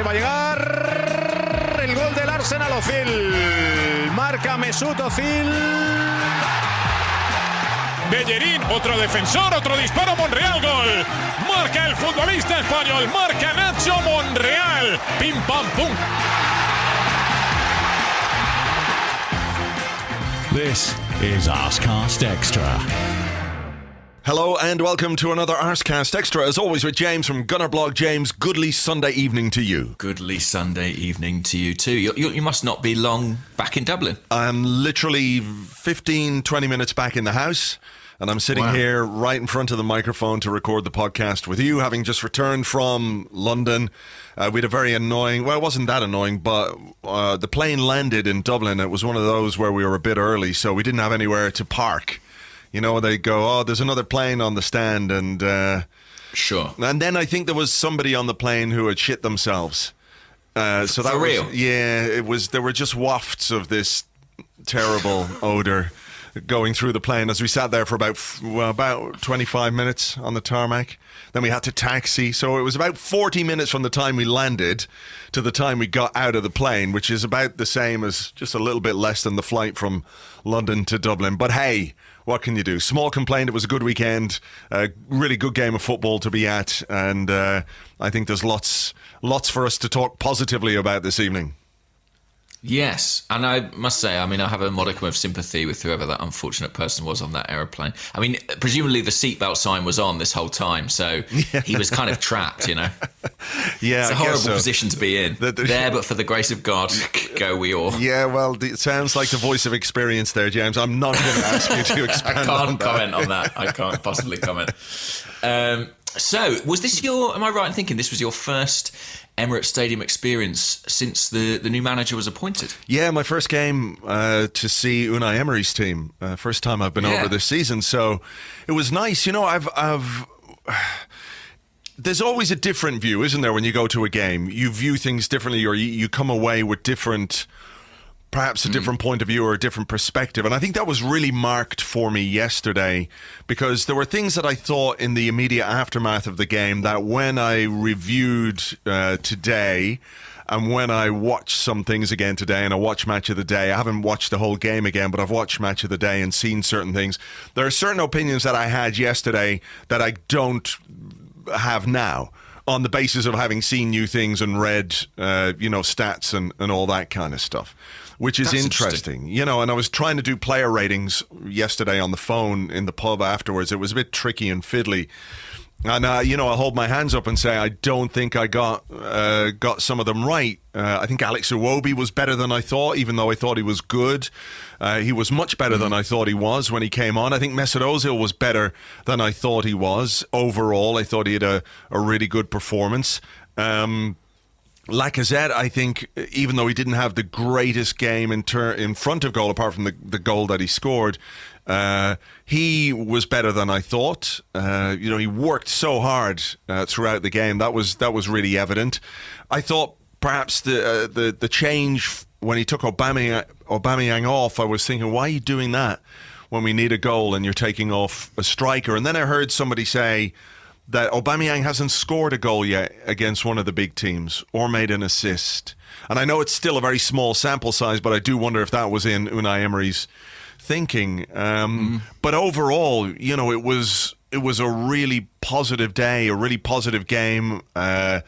va a llegar el gol del Arsenal. Ozil marca Mesut Ozil. Bellerín, otro defensor, otro disparo, Monreal, gol. Marca el futbolista español, marca Nacho Monreal. Pim pam pum. This is Arsecast Extra. Hello and welcome to another Arsecast Extra, as always with James from Gunnerblog. James, goodly Sunday evening to you. Goodly Sunday evening to you too. You must not be long back in Dublin. I'm literally 15-20 minutes back in the house, and I'm sitting here right in front of the microphone to record the podcast with you, having just returned from London. We had a very annoying, well, it wasn't that annoying, but the plane landed in Dublin. It was one of those where we were a bit early, so we didn't have anywhere to park. You know, they go, oh, there's another plane on the stand, and sure. And then I think there was somebody on the plane who had shit themselves. So that For real? Yeah, it was. There were just wafts of this terrible odor going through the plane as we sat there for about 25 minutes on the tarmac. Then we had to taxi, so it was about 40 minutes from the time we landed to the time we got out of the plane, which is about the same as just a little bit less than the flight from London to Dublin. But hey, what can you do? Small complaint. It was a good weekend, a really good game of football to be at, and I think there's lots for us to talk positively about this evening. Yes, and I must say, I mean, I have a modicum of sympathy with whoever that unfortunate person was on that aeroplane. I mean, presumably the seatbelt sign was on this whole time, so he was kind of trapped, you know? Yeah, it's a horrible position to be in. There, but for the grace of God, go we all. Yeah, well, it sounds like the voice of experience there, James. I'm not going to ask you to expand on that. I can't comment on that. I can't possibly comment. So, was this am I right in thinking this was your first Emirates Stadium experience since the new manager was appointed? Yeah, my first game to see Unai Emery's team. First time I've been over this season, so it was nice. You know, I've there's always a different view, isn't there, when you go to a game? You view things differently, or you come away with perhaps a different point of view or a different perspective. And I think that was really marked for me yesterday, because there were things that I thought in the immediate aftermath of the game that when I reviewed today and when I watched some things again today, and I watched Match of the Day, I haven't watched the whole game again, but I've watched Match of the Day and seen certain things. There are certain opinions that I had yesterday that I don't have now, on the basis of having seen new things and read, stats and all that kind of stuff, which is interesting. You know, and I was trying to do player ratings yesterday on the phone in the pub afterwards. It was a bit tricky and fiddly. And, I hold my hands up and say I don't think I got some of them right. I think Alex Iwobi was better than I thought, even though I thought he was good. He was much better than I thought he was when he came on. I think Mesut Ozil was better than I thought he was. Overall, I thought he had a really good performance. Lacazette, I think, even though he didn't have the greatest game in front of goal, apart from the goal that he scored, he was better than I thought. He worked so hard throughout the game. That was really evident. I thought perhaps the change when he took Aubameyang off, I was thinking, why are you doing that when we need a goal and you're taking off a striker? And then I heard somebody say that Aubameyang hasn't scored a goal yet against one of the big teams or made an assist. And I know it's still a very small sample size, but I do wonder if that was in Unai Emery's thinking. But overall, you know, it was a really positive day, a really positive game. I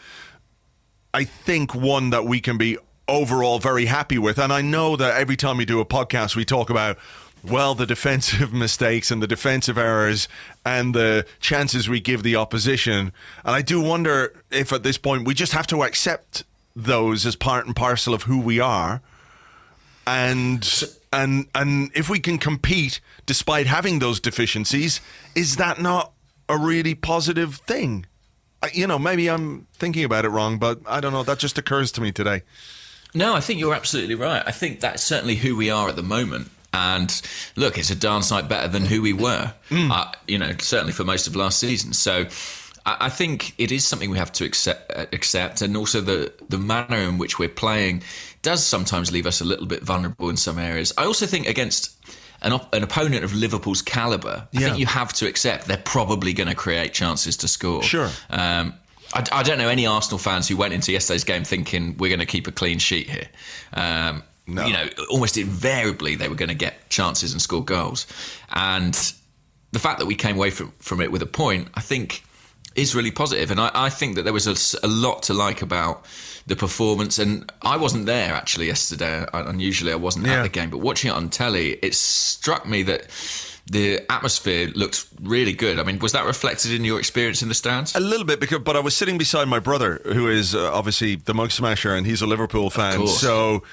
think one that we can be overall very happy with. And I know that every time we do a podcast, we talk about, well, the defensive mistakes and the defensive errors and the chances we give the opposition. And I do wonder if at this point we just have to accept those as part and parcel of who we are. And if we can compete despite having those deficiencies, is that not a really positive thing? Maybe I'm thinking about it wrong, but I don't know. That just occurs to me today. No, I think you're absolutely right. I think that's certainly who we are at the moment. And look, it's a darn sight better than who we were, certainly for most of last season. So I think it is something we have to accept. And also the manner in which we're playing does sometimes leave us a little bit vulnerable in some areas. I also think against an opponent of Liverpool's calibre, I think you have to accept they're probably going to create chances to score. Sure. I don't know any Arsenal fans who went into yesterday's game thinking we're going to keep a clean sheet here. No. You know, almost invariably they were going to get chances and score goals. And the fact that we came away from it with a point, I think, is really positive. And I think that there was a lot to like about the performance. And I wasn't there actually yesterday. Unusually, I wasn't at the game. But watching it on telly, it struck me that the atmosphere looked really good. I mean, was that reflected in your experience in the stands? A little bit, but I was sitting beside my brother, who is obviously the Mug Smasher, and he's a Liverpool fan. So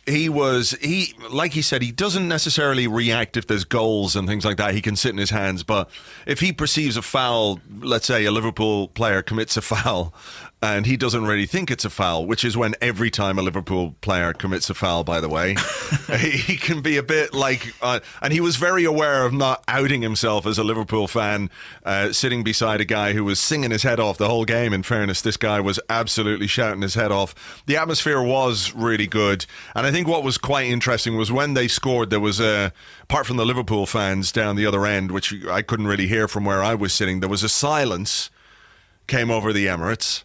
he like he said, he doesn't necessarily react if there's goals and things like that. He can sit in his hands. But if he perceives a foul, let's say a Liverpool player commits a foul, and he doesn't really think it's a foul, which is when every time a Liverpool player commits a foul, by the way, he can be a bit like, and he was very aware of not outing himself as a Liverpool fan, sitting beside a guy who was singing his head off the whole game. In fairness, this guy was absolutely shouting his head off. The atmosphere was really good. And I think what was quite interesting was when they scored, there was apart from the Liverpool fans down the other end, which I couldn't really hear from where I was sitting, there was a silence came over the Emirates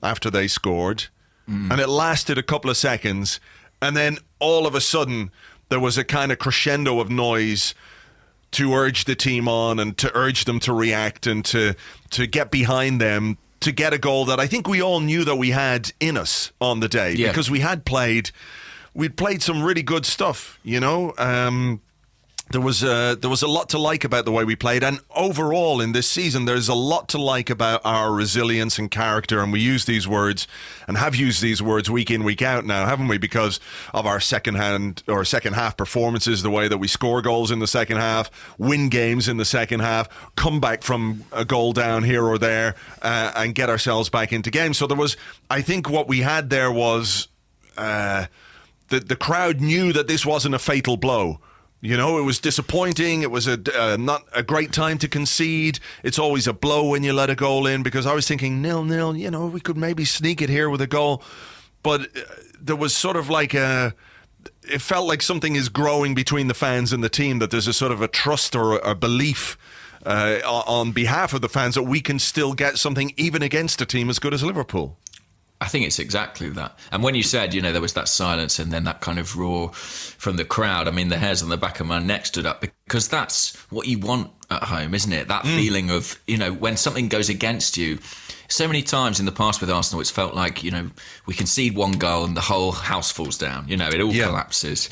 after they scored, and it lasted a couple of seconds, and then all of a sudden there was a kind of crescendo of noise to urge the team on and to urge them to react and to get behind them to get a goal that I think we all knew that we had in us on the day, because we'd played some really good stuff, you know. There was a lot to like about the way we played, and overall in this season there's a lot to like about our resilience and character, and we use these words and have used these words week in, week out now, haven't we, because of our second half performances, the way that we score goals in the second half, win games in the second half, come back from a goal down here or there, and get ourselves back into games. So I think what we had there was the crowd knew that this wasn't a fatal blow. You know, it was disappointing. It was not a great time to concede. It's always a blow when you let a goal in, because I was thinking 0-0, you know, we could maybe sneak it here with a goal. But there was sort of like it felt like something is growing between the fans and the team, that there's a sort of a trust or a belief on behalf of the fans that we can still get something even against a team as good as Liverpool. I think it's exactly that. And when you said, you know, there was that silence and then that kind of roar from the crowd, I mean, the hairs on the back of my neck stood up, because that's what you want at home, isn't it? That feeling of, you know, when something goes against you. So many times in the past with Arsenal, it's felt like, you know, we concede one goal and the whole house falls down. You know, it all collapses.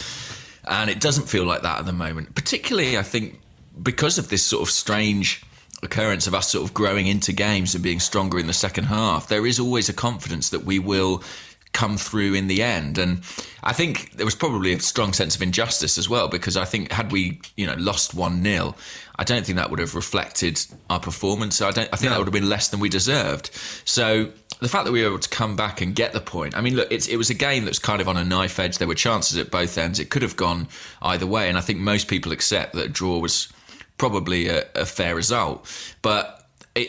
And it doesn't feel like that at the moment. Particularly, I think, because of this sort of strange occurrence of us sort of growing into games and being stronger in the second half, there is always a confidence that we will come through in the end. And I think there was probably a strong sense of injustice as well, because I think had we, you know, lost 1-0, I don't think that would have reflected our performance. I think that would have been less than we deserved. So the fact that we were able to come back and get the point, I mean, look, it was a game that's kind of on a knife edge. There were chances at both ends. It could have gone either way. And I think most people accept that a draw was probably a fair result. But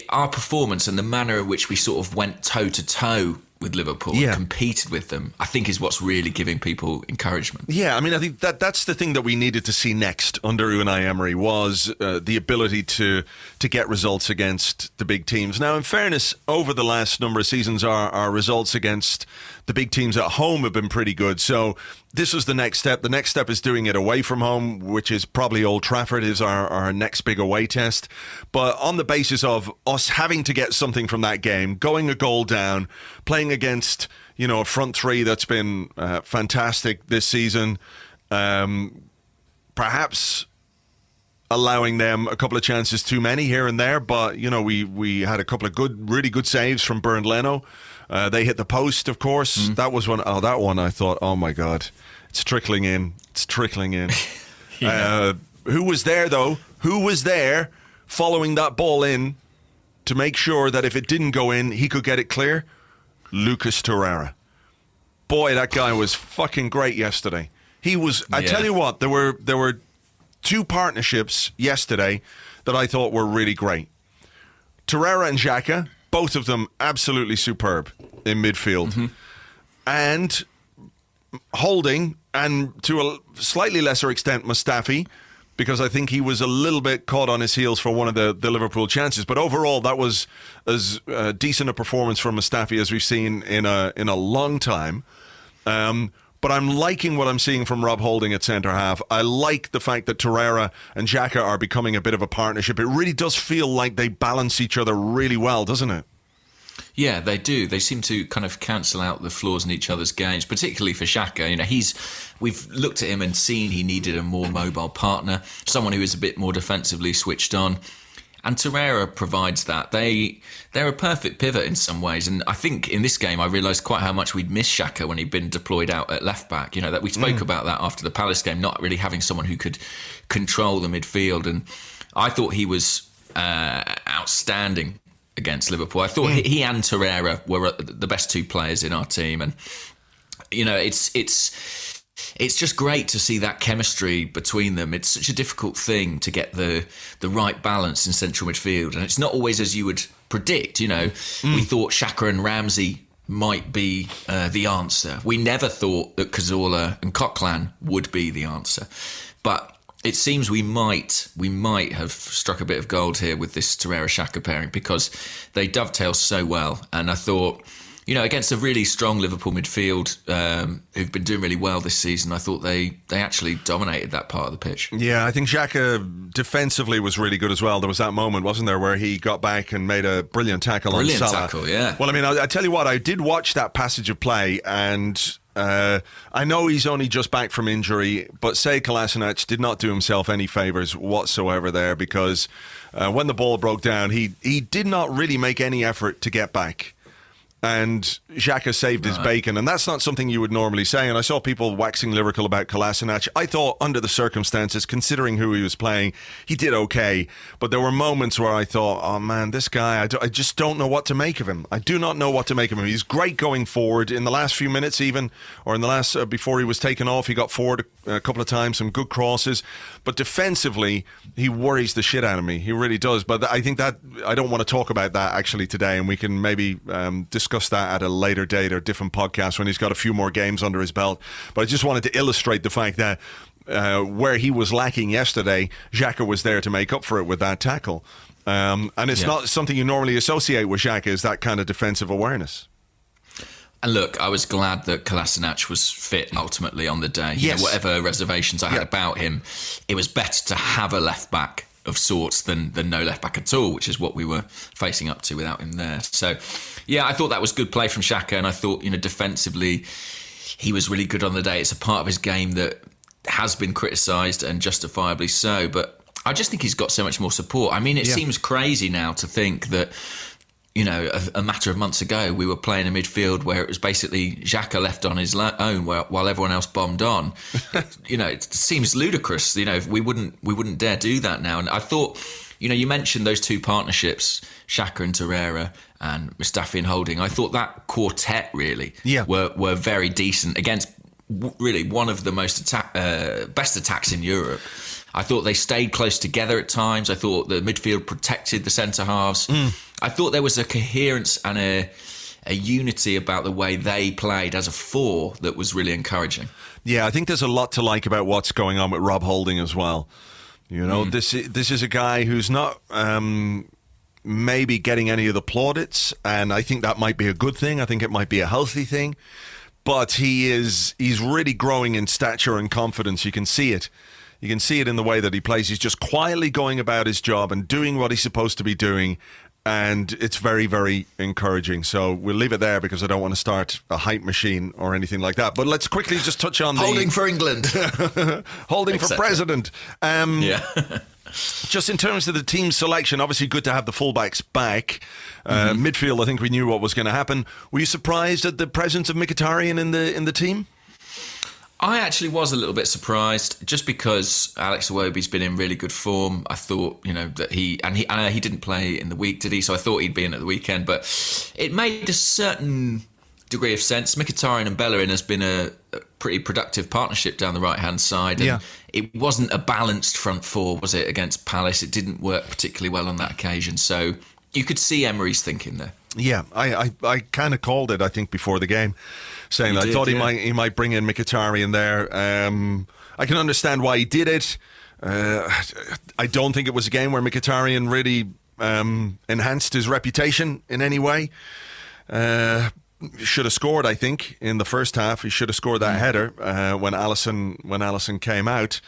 our performance and the manner in which we sort of went toe-to-toe with Liverpool and competed with them, I think is what's really giving people encouragement. Yeah, I mean, I think that's the thing that we needed to see next under Unai Emery was the ability to get results against the big teams. Now, in fairness, over the last number of seasons, our results against the big teams at home have been pretty good. So this was the next step. The next step is doing it away from home, which is probably Old Trafford is our next big away test. But on the basis of us having to get something from that game, going a goal down, playing against, you know, a front three that's been fantastic this season, perhaps allowing them a couple of chances too many here and there. But, you know, we had a couple of really good saves from Bernd Leno. They hit the post, of course. That was one. Oh, that one I thought, oh my God, it's trickling in. It's trickling in. Who was there, though? Who was there following that ball in to make sure that if it didn't go in, he could get it clear? Lucas Torreira. Boy, that guy was fucking great yesterday. He was, I tell you what, there were two partnerships yesterday that I thought were really great. Torreira and Xhaka, both of them absolutely superb in midfield. And Holding, and to a slightly lesser extent Mustafi, because I think he was a little bit caught on his heels for one of the Liverpool chances. But overall, that was as decent a performance from Mustafi as we've seen in a long time. But I'm liking what I'm seeing from Rob Holding at centre-half. I like the fact that Torreira and Xhaka are becoming a bit of a partnership. It really does feel like they balance each other really well, doesn't it? Yeah, they do. They seem to kind of cancel out the flaws in each other's games, particularly for Xhaka. You know, we've looked at him and seen he needed a more mobile partner, someone who is a bit more defensively switched on. And Torreira provides that. They're a perfect pivot in some ways. And I think in this game, I realised quite how much we'd miss Xhaka when he'd been deployed out at left back. You know, that we spoke about that after the Palace game, not really having someone who could control the midfield. And I thought he was outstanding against Liverpool. I thought he and Torreira were the best two players in our team. And, you know, it's just great to see that chemistry between them. It's such a difficult thing to get the right balance in central midfield. And it's not always as you would predict. You know, we thought Xhaka and Ramsey might be the answer. We never thought that Cazorla and Coquelin would be the answer. But it seems we might have struck a bit of gold here with this Torreira-Xhaka pairing because they dovetail so well. And I thought, you know, against a really strong Liverpool midfield who've been doing really well this season, I thought they actually dominated that part of the pitch. Yeah, I think Xhaka defensively was really good as well. There was that moment, wasn't there, where he got back and made a brilliant tackle on Salah. Brilliant tackle, yeah. Well, I mean, I tell you what, I did watch that passage of play, and I know he's only just back from injury, but Sead Kolasinac did not do himself any favours whatsoever there, because when the ball broke down, he did not really make any effort to get back. And Xhaka saved his bacon, and that's not something you would normally say. And I saw people waxing lyrical about Kolasinac. I thought, under the circumstances, considering who he was playing, he did okay. But there were moments where I thought, oh man, this guy, I just don't know what to make of him. I do not know what to make of him. He's great going forward. In the last few minutes even, or in the last, before he was taken off, he got forward a couple of times, some good crosses. But defensively, he worries the shit out of me. He really does. But I think that, I don't want to talk about that actually today, and we can maybe discuss that at a later date or different podcast when he's got a few more games under his belt. But I just wanted to illustrate the fact that where he was lacking yesterday, Xhaka was there to make up for it with that tackle. And it's not something you normally associate with Xhaka, is that kind of defensive awareness. And look, I was glad that Kolasinac was fit ultimately on the day. Yes. You know, whatever reservations I had about him, it was better to have a left back of sorts than no left back at all, which is what we were facing up to without him there. So, yeah, I thought that was good play from Xhaka, and I thought, you know, defensively, he was really good on the day. It's a part of his game that has been criticised, and justifiably so, but I just think he's got so much more support. I mean, it seems crazy now to think that, you know, a matter of months ago, we were playing a midfield where it was basically Xhaka left on his own while everyone else bombed on. You know, it seems ludicrous. You know, we wouldn't dare do that now. And I thought, you know, you mentioned those two partnerships, Xhaka and Torreira and Mustafi and Holding. I thought that quartet really were very decent against really one of the most best attacks in Europe. I thought they stayed close together at times. I thought the midfield protected the centre-halves. I thought there was a coherence and a unity about the way they played as a four that was really encouraging. Yeah, I think there's a lot to like about what's going on with Rob Holding as well. You know, this is a guy who's not maybe getting any of the plaudits, and I think that might be a good thing. I think it might be a healthy thing. But he's really growing in stature and confidence. You can see it. You can see it in the way that he plays. He's just quietly going about his job and doing what he's supposed to be doing. And it's very, very encouraging. So we'll leave it there because I don't want to start a hype machine or anything like that. But let's quickly just touch on Holding for England. Holding for president. Just in terms of the team selection, obviously good to have the fullbacks back. Midfield, I think we knew what was going to happen. Were you surprised at the presence of Mkhitaryan in the team? I actually was a little bit surprised, just because Alex Iwobi's been in really good form. I thought, you know, that he didn't play in the week, did he? So I thought he'd be in at the weekend, but it made a certain degree of sense. Mkhitaryan and Bellerin has been a pretty productive partnership down the right-hand side, and it wasn't a balanced front four, was it, against Palace? It didn't work particularly well on that occasion, so you could see Emery's thinking there. Yeah, I kind of called it, I think, before the game, saying I thought he might bring in Mkhitaryan there. I can understand why he did it. I don't think it was a game where Mkhitaryan really enhanced his reputation in any way. Should have scored, I think, in the first half. He should have scored that header when Alisson came out.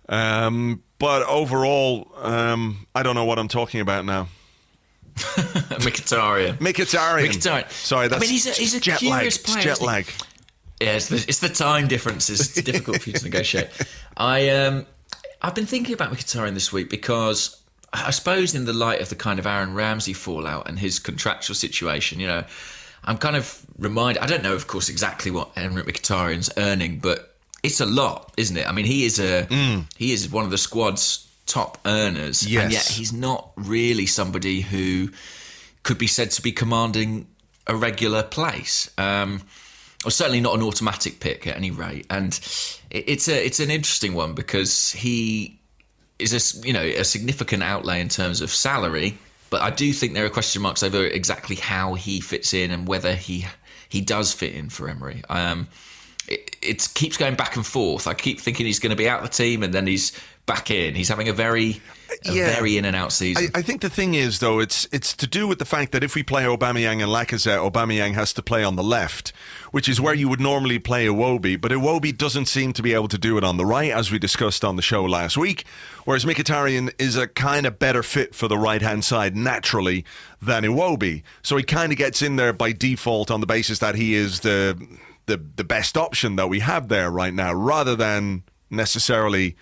But overall, I don't know what I'm talking about now. Mkhitaryan. Sorry, that's he's a jet curious lag. player. It's jet lag. Yeah, it's the time difference. It's difficult for you to negotiate. I've been thinking about Mkhitaryan this week because I suppose in the light of the kind of Aaron Ramsey fallout and his contractual situation, I'm kind of reminded. I don't know, of course, exactly what Emre Mkhitaryan's earning, but it's a lot, isn't it? I mean, he is one of the squad's top earners, yes. And yet he's not really somebody who could be said to be commanding a regular place, or certainly not an automatic pick at any rate. And it's an interesting one because he is a significant outlay in terms of salary. But I do think there are question marks over exactly how he fits in and whether he does fit in for Emery. It keeps going back and forth. I keep thinking he's going to be out of the team and then he's back in. He's having a very in and out season. I think the thing is, though, it's to do with the fact that if we play Aubameyang and Lacazette, Aubameyang has to play on the left, which is where you would normally play Iwobi. But Iwobi doesn't seem to be able to do it on the right, as we discussed on the show last week, whereas Mkhitaryan is a kind of better fit for the right-hand side naturally than Iwobi. So he kind of gets in there by default on the basis that he is the best option that we have there right now, rather than necessarily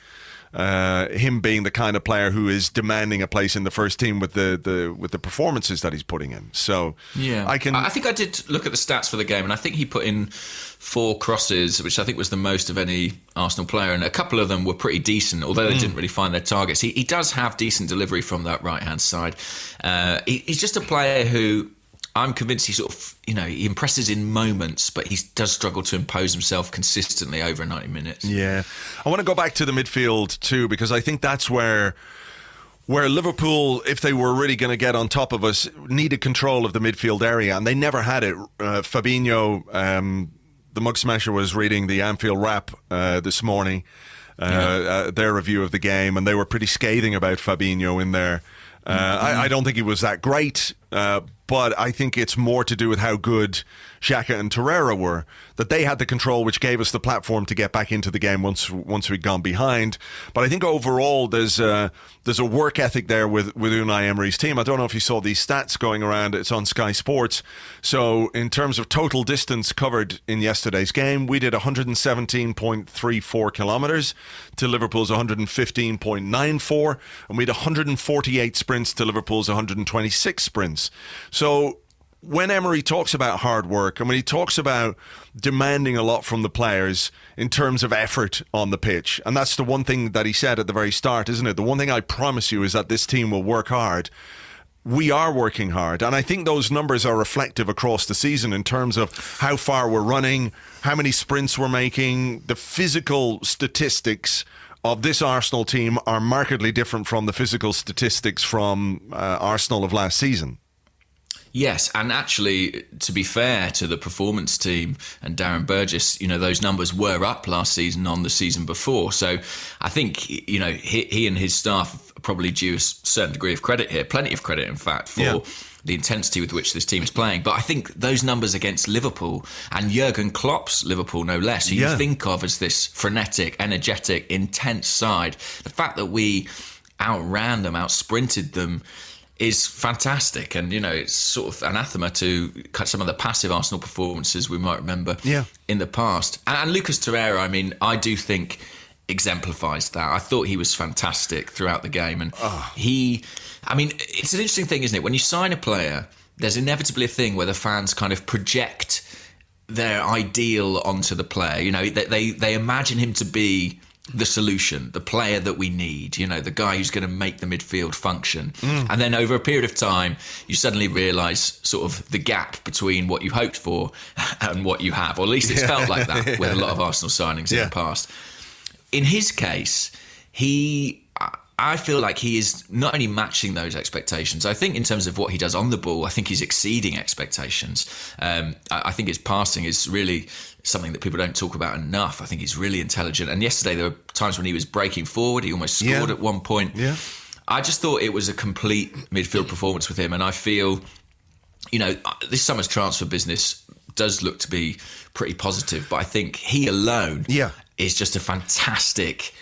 him being the kind of player who is demanding a place in the first team with the performances that he's putting in. So yeah, I think I did look at the stats for the game, and I think he put in 4 crosses, which I think was the most of any Arsenal player, and a couple of them were pretty decent, although they didn't really find their targets. He does have decent delivery from that right hand side. He's just a player who I'm convinced he sort of, he impresses in moments, but he does struggle to impose himself consistently over 90 minutes. Yeah. I want to go back to the midfield too, because I think that's where Liverpool, if they were really going to get on top of us, needed control of the midfield area, and they never had it. Fabinho, the Mug Smasher, was reading the Anfield Wrap this morning, their review of the game, and they were pretty scathing about Fabinho in there. I don't think he was that great, but I think it's more to do with how good Xhaka and Torreira were, that they had the control, which gave us the platform to get back into the game once we'd gone behind. But I think overall there's a work ethic there with Unai Emery's team. I don't know if you saw these stats going around. It's on Sky Sports. So in terms of total distance covered in yesterday's game, we did 117.34 kilometres to Liverpool's 115.94, and we had 148 sprints to Liverpool's 126 sprints. So when Emery talks about hard work, and when he talks about demanding a lot from the players in terms of effort on the pitch, and that's the one thing that he said at the very start, isn't it? The one thing I promise you is that this team will work hard. We are working hard, and I think those numbers are reflective across the season in terms of how far we're running, how many sprints we're making. The physical statistics of this Arsenal team are markedly different from the physical statistics from Arsenal of last season. Yes, and actually, to be fair to the performance team and Darren Burgess, those numbers were up last season on the season before. So I think, he and his staff are probably due a certain degree of credit here, plenty of credit, in fact, for the intensity with which this team is playing. But I think those numbers against Liverpool, and Jurgen Klopp's Liverpool no less, who you think of as this frenetic, energetic, intense side, the fact that we outran them, outsprinted them, is fantastic. And, it's sort of anathema to some of the passive Arsenal performances we might remember in the past. And Lucas Torreira, I do think exemplifies that. I thought he was fantastic throughout the game. And it's an interesting thing, isn't it? When you sign a player, there's inevitably a thing where the fans kind of project their ideal onto the player. They imagine him to be the solution, the player that we need, the guy who's going to make the midfield function. And then over a period of time, you suddenly realise sort of the gap between what you hoped for and what you have, or at least it's felt like that with a lot of Arsenal signings in the past. In his case, I feel like he is not only matching those expectations, I think in terms of what he does on the ball, I think he's exceeding expectations. I think his passing is really something that people don't talk about enough. I think he's really intelligent. And yesterday there were times when he was breaking forward. He almost scored at one point. Yeah. I just thought it was a complete midfield performance with him. And I feel, this summer's transfer business does look to be pretty positive. But I think he alone is just a fantastic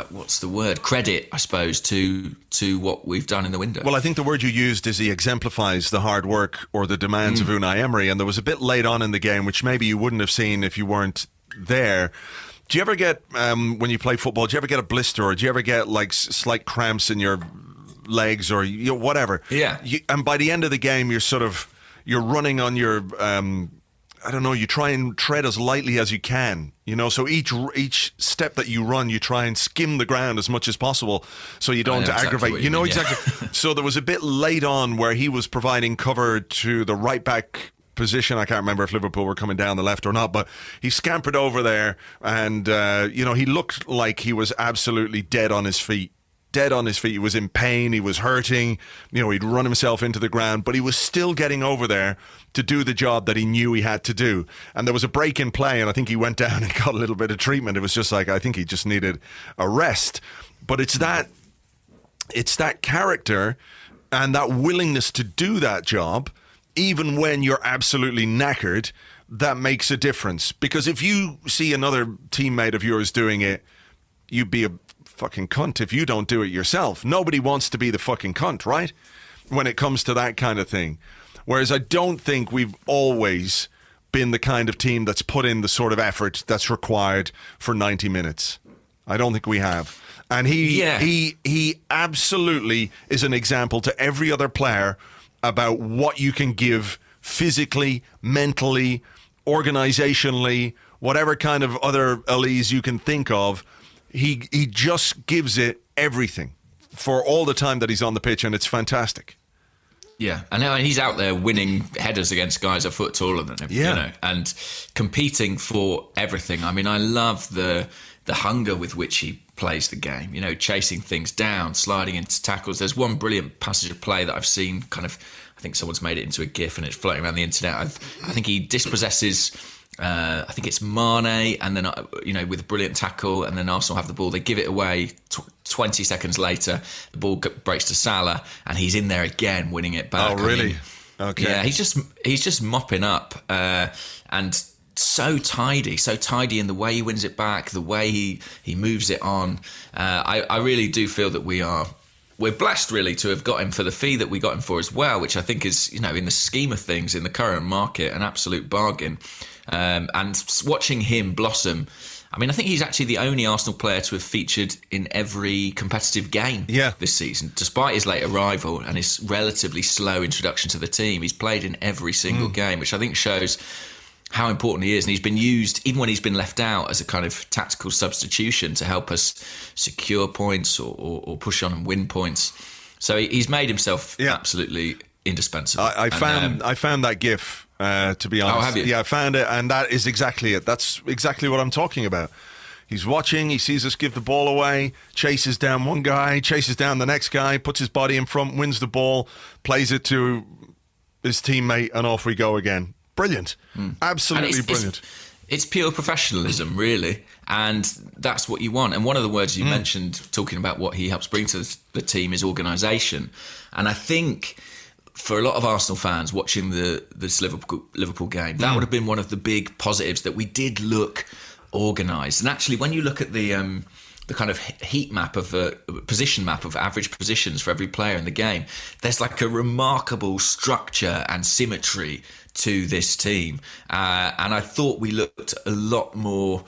what's the word, credit, I suppose, to what we've done in the window. Well, I think the word you used is he exemplifies the hard work or the demands of Unai Emery, and there was a bit late on in the game which maybe you wouldn't have seen if you weren't there. Do you ever get when you play football, do you ever get a blister, or do you ever get like slight cramps in your legs, or whatever? And by the end of the game you're running on your you try and tread as lightly as you can, so each step that you run, you try and skim the ground as much as possible so you don't aggravate. Exactly. So there was a bit late on where he was providing cover to the right back position. I can't remember if Liverpool were coming down the left or not, but he scampered over there and, he looked like he was absolutely dead on his feet. He was in pain. He was hurting. He'd run himself into the ground, but he was still getting over there to do the job that he knew he had to do. And there was a break in play, and I think he went down and got a little bit of treatment. It was just like, I think he just needed a rest. But it's that character and that willingness to do that job, even when you're absolutely knackered, that makes a difference. Because if you see another teammate of yours doing it, you'd be a fucking cunt if you don't do it yourself. Nobody wants to be the fucking cunt, right? When it comes to that kind of thing. Whereas I don't think we've always been the kind of team that's put in the sort of effort that's required for 90 minutes. I don't think we have. And he absolutely is an example to every other player about what you can give physically, mentally, organizationally, whatever kind of other alleys you can think of. He just gives it everything for all the time that he's on the pitch, and it's fantastic. Yeah, and he's out there winning headers against guys a foot taller than him, and competing for everything. I mean, I love the hunger with which he plays the game, chasing things down, sliding into tackles. There's one brilliant passage of play that I've seen I think someone's made it into a GIF and it's floating around the internet. I think he dispossesses... I think it's Mane, and then with a brilliant tackle, and then Arsenal have the ball. They give it away. 20 seconds later, the ball breaks to Salah, and he's in there again, winning it back. Oh, really? Okay. Yeah, he's just mopping up, and so tidy in the way he wins it back, the way he moves it on. I really do feel that we're blessed really to have got him for the fee that we got him for as well, which I think is, in the scheme of things in the current market, an absolute bargain. And watching him blossom, I mean, I think he's actually the only Arsenal player to have featured in every competitive game this season. Despite his late arrival and his relatively slow introduction to the team, he's played in every single game, which I think shows how important he is. And he's been used, even when he's been left out, as a kind of tactical substitution to help us secure points or push on and win points. So he's made himself absolutely indispensable. I found that GIF. To be honest. Oh, have you? Yeah, I found it, and that is exactly it. That's exactly what I'm talking about. He's watching, he sees us give the ball away, chases down one guy, chases down the next guy, puts his body in front, wins the ball, plays it to his teammate, and off we go again. Brilliant. Absolutely brilliant. It's pure professionalism, really, and that's what you want. And one of the words you mentioned, talking about what he helps bring to the team, is organisation. And I think... for a lot of Arsenal fans watching this Liverpool game, that would have been one of the big positives, that we did look organised. And actually, when you look at the kind of heat map of position map of average positions for every player in the game, there's like a remarkable structure and symmetry to this team. And I thought we looked a lot more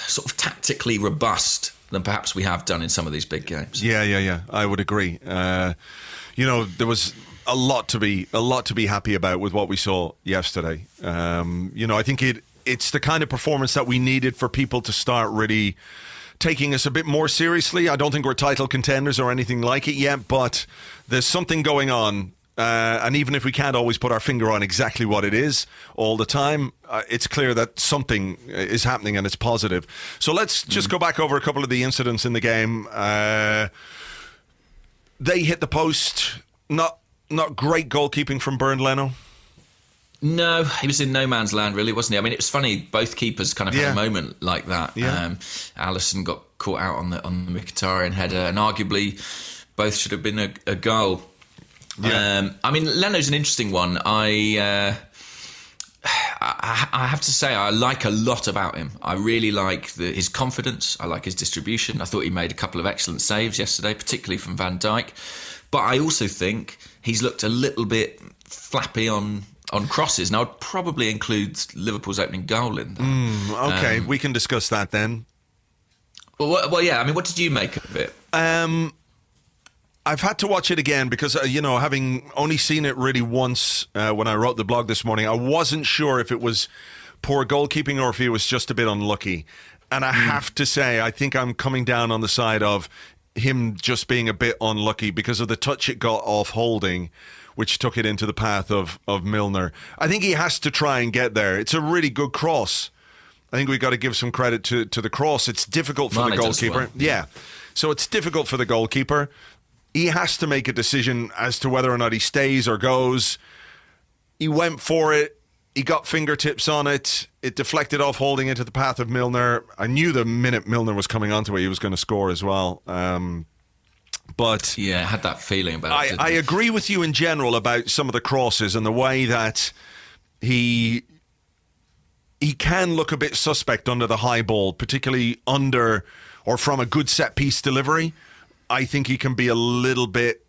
sort of tactically robust than perhaps we have done in some of these big games. Yeah. I would agree. There was a lot to be happy about with what we saw yesterday. I think it's the kind of performance that we needed for people to start really taking us a bit more seriously. I don't think we're title contenders or anything like it yet, but there's something going on And even if we can't always put our finger on exactly what it is all the time, it's clear that something is happening and it's positive. So let's just go back over a couple of the incidents in the game. They hit the post. Not great goalkeeping from Bernd Leno. No, he was in no man's land, really, wasn't he? I mean, it was funny. Both keepers kind of had a moment like that. Yeah. Alisson got caught out on the Mkhitaryan header, and arguably both should have been a goal. Yeah. I mean, Leno's an interesting one. I have to say, I like a lot about him. I really like his confidence. I like his distribution. I thought he made a couple of excellent saves yesterday, particularly from Van Dijk. But I also think he's looked a little bit flappy on crosses. Now, I'd probably include Liverpool's opening goal in that. Okay, we can discuss that then. Well, yeah. I mean, what did you make of it? I've had to watch it again because, having only seen it really once when I wrote the blog this morning, I wasn't sure if it was poor goalkeeping or if he was just a bit unlucky. And I have to say, I think I'm coming down on the side of him just being a bit unlucky because of the touch it got off Holding, which took it into the path of Milner. I think he has to try and get there. It's a really good cross. I think we've got to give some credit to the cross. It's difficult for the goalkeeper. Well. Yeah. So it's difficult for the goalkeeper. He has to make a decision as to whether or not he stays or goes. He went for it. He got fingertips on it. It deflected off Holding into the path of Milner. I knew the minute Milner was coming onto it, he was going to score as well. But yeah, I had that feeling about it. I agree with you in general about some of the crosses and the way that he can look a bit suspect under the high ball, particularly under or from a good set piece delivery. I think he can be a little bit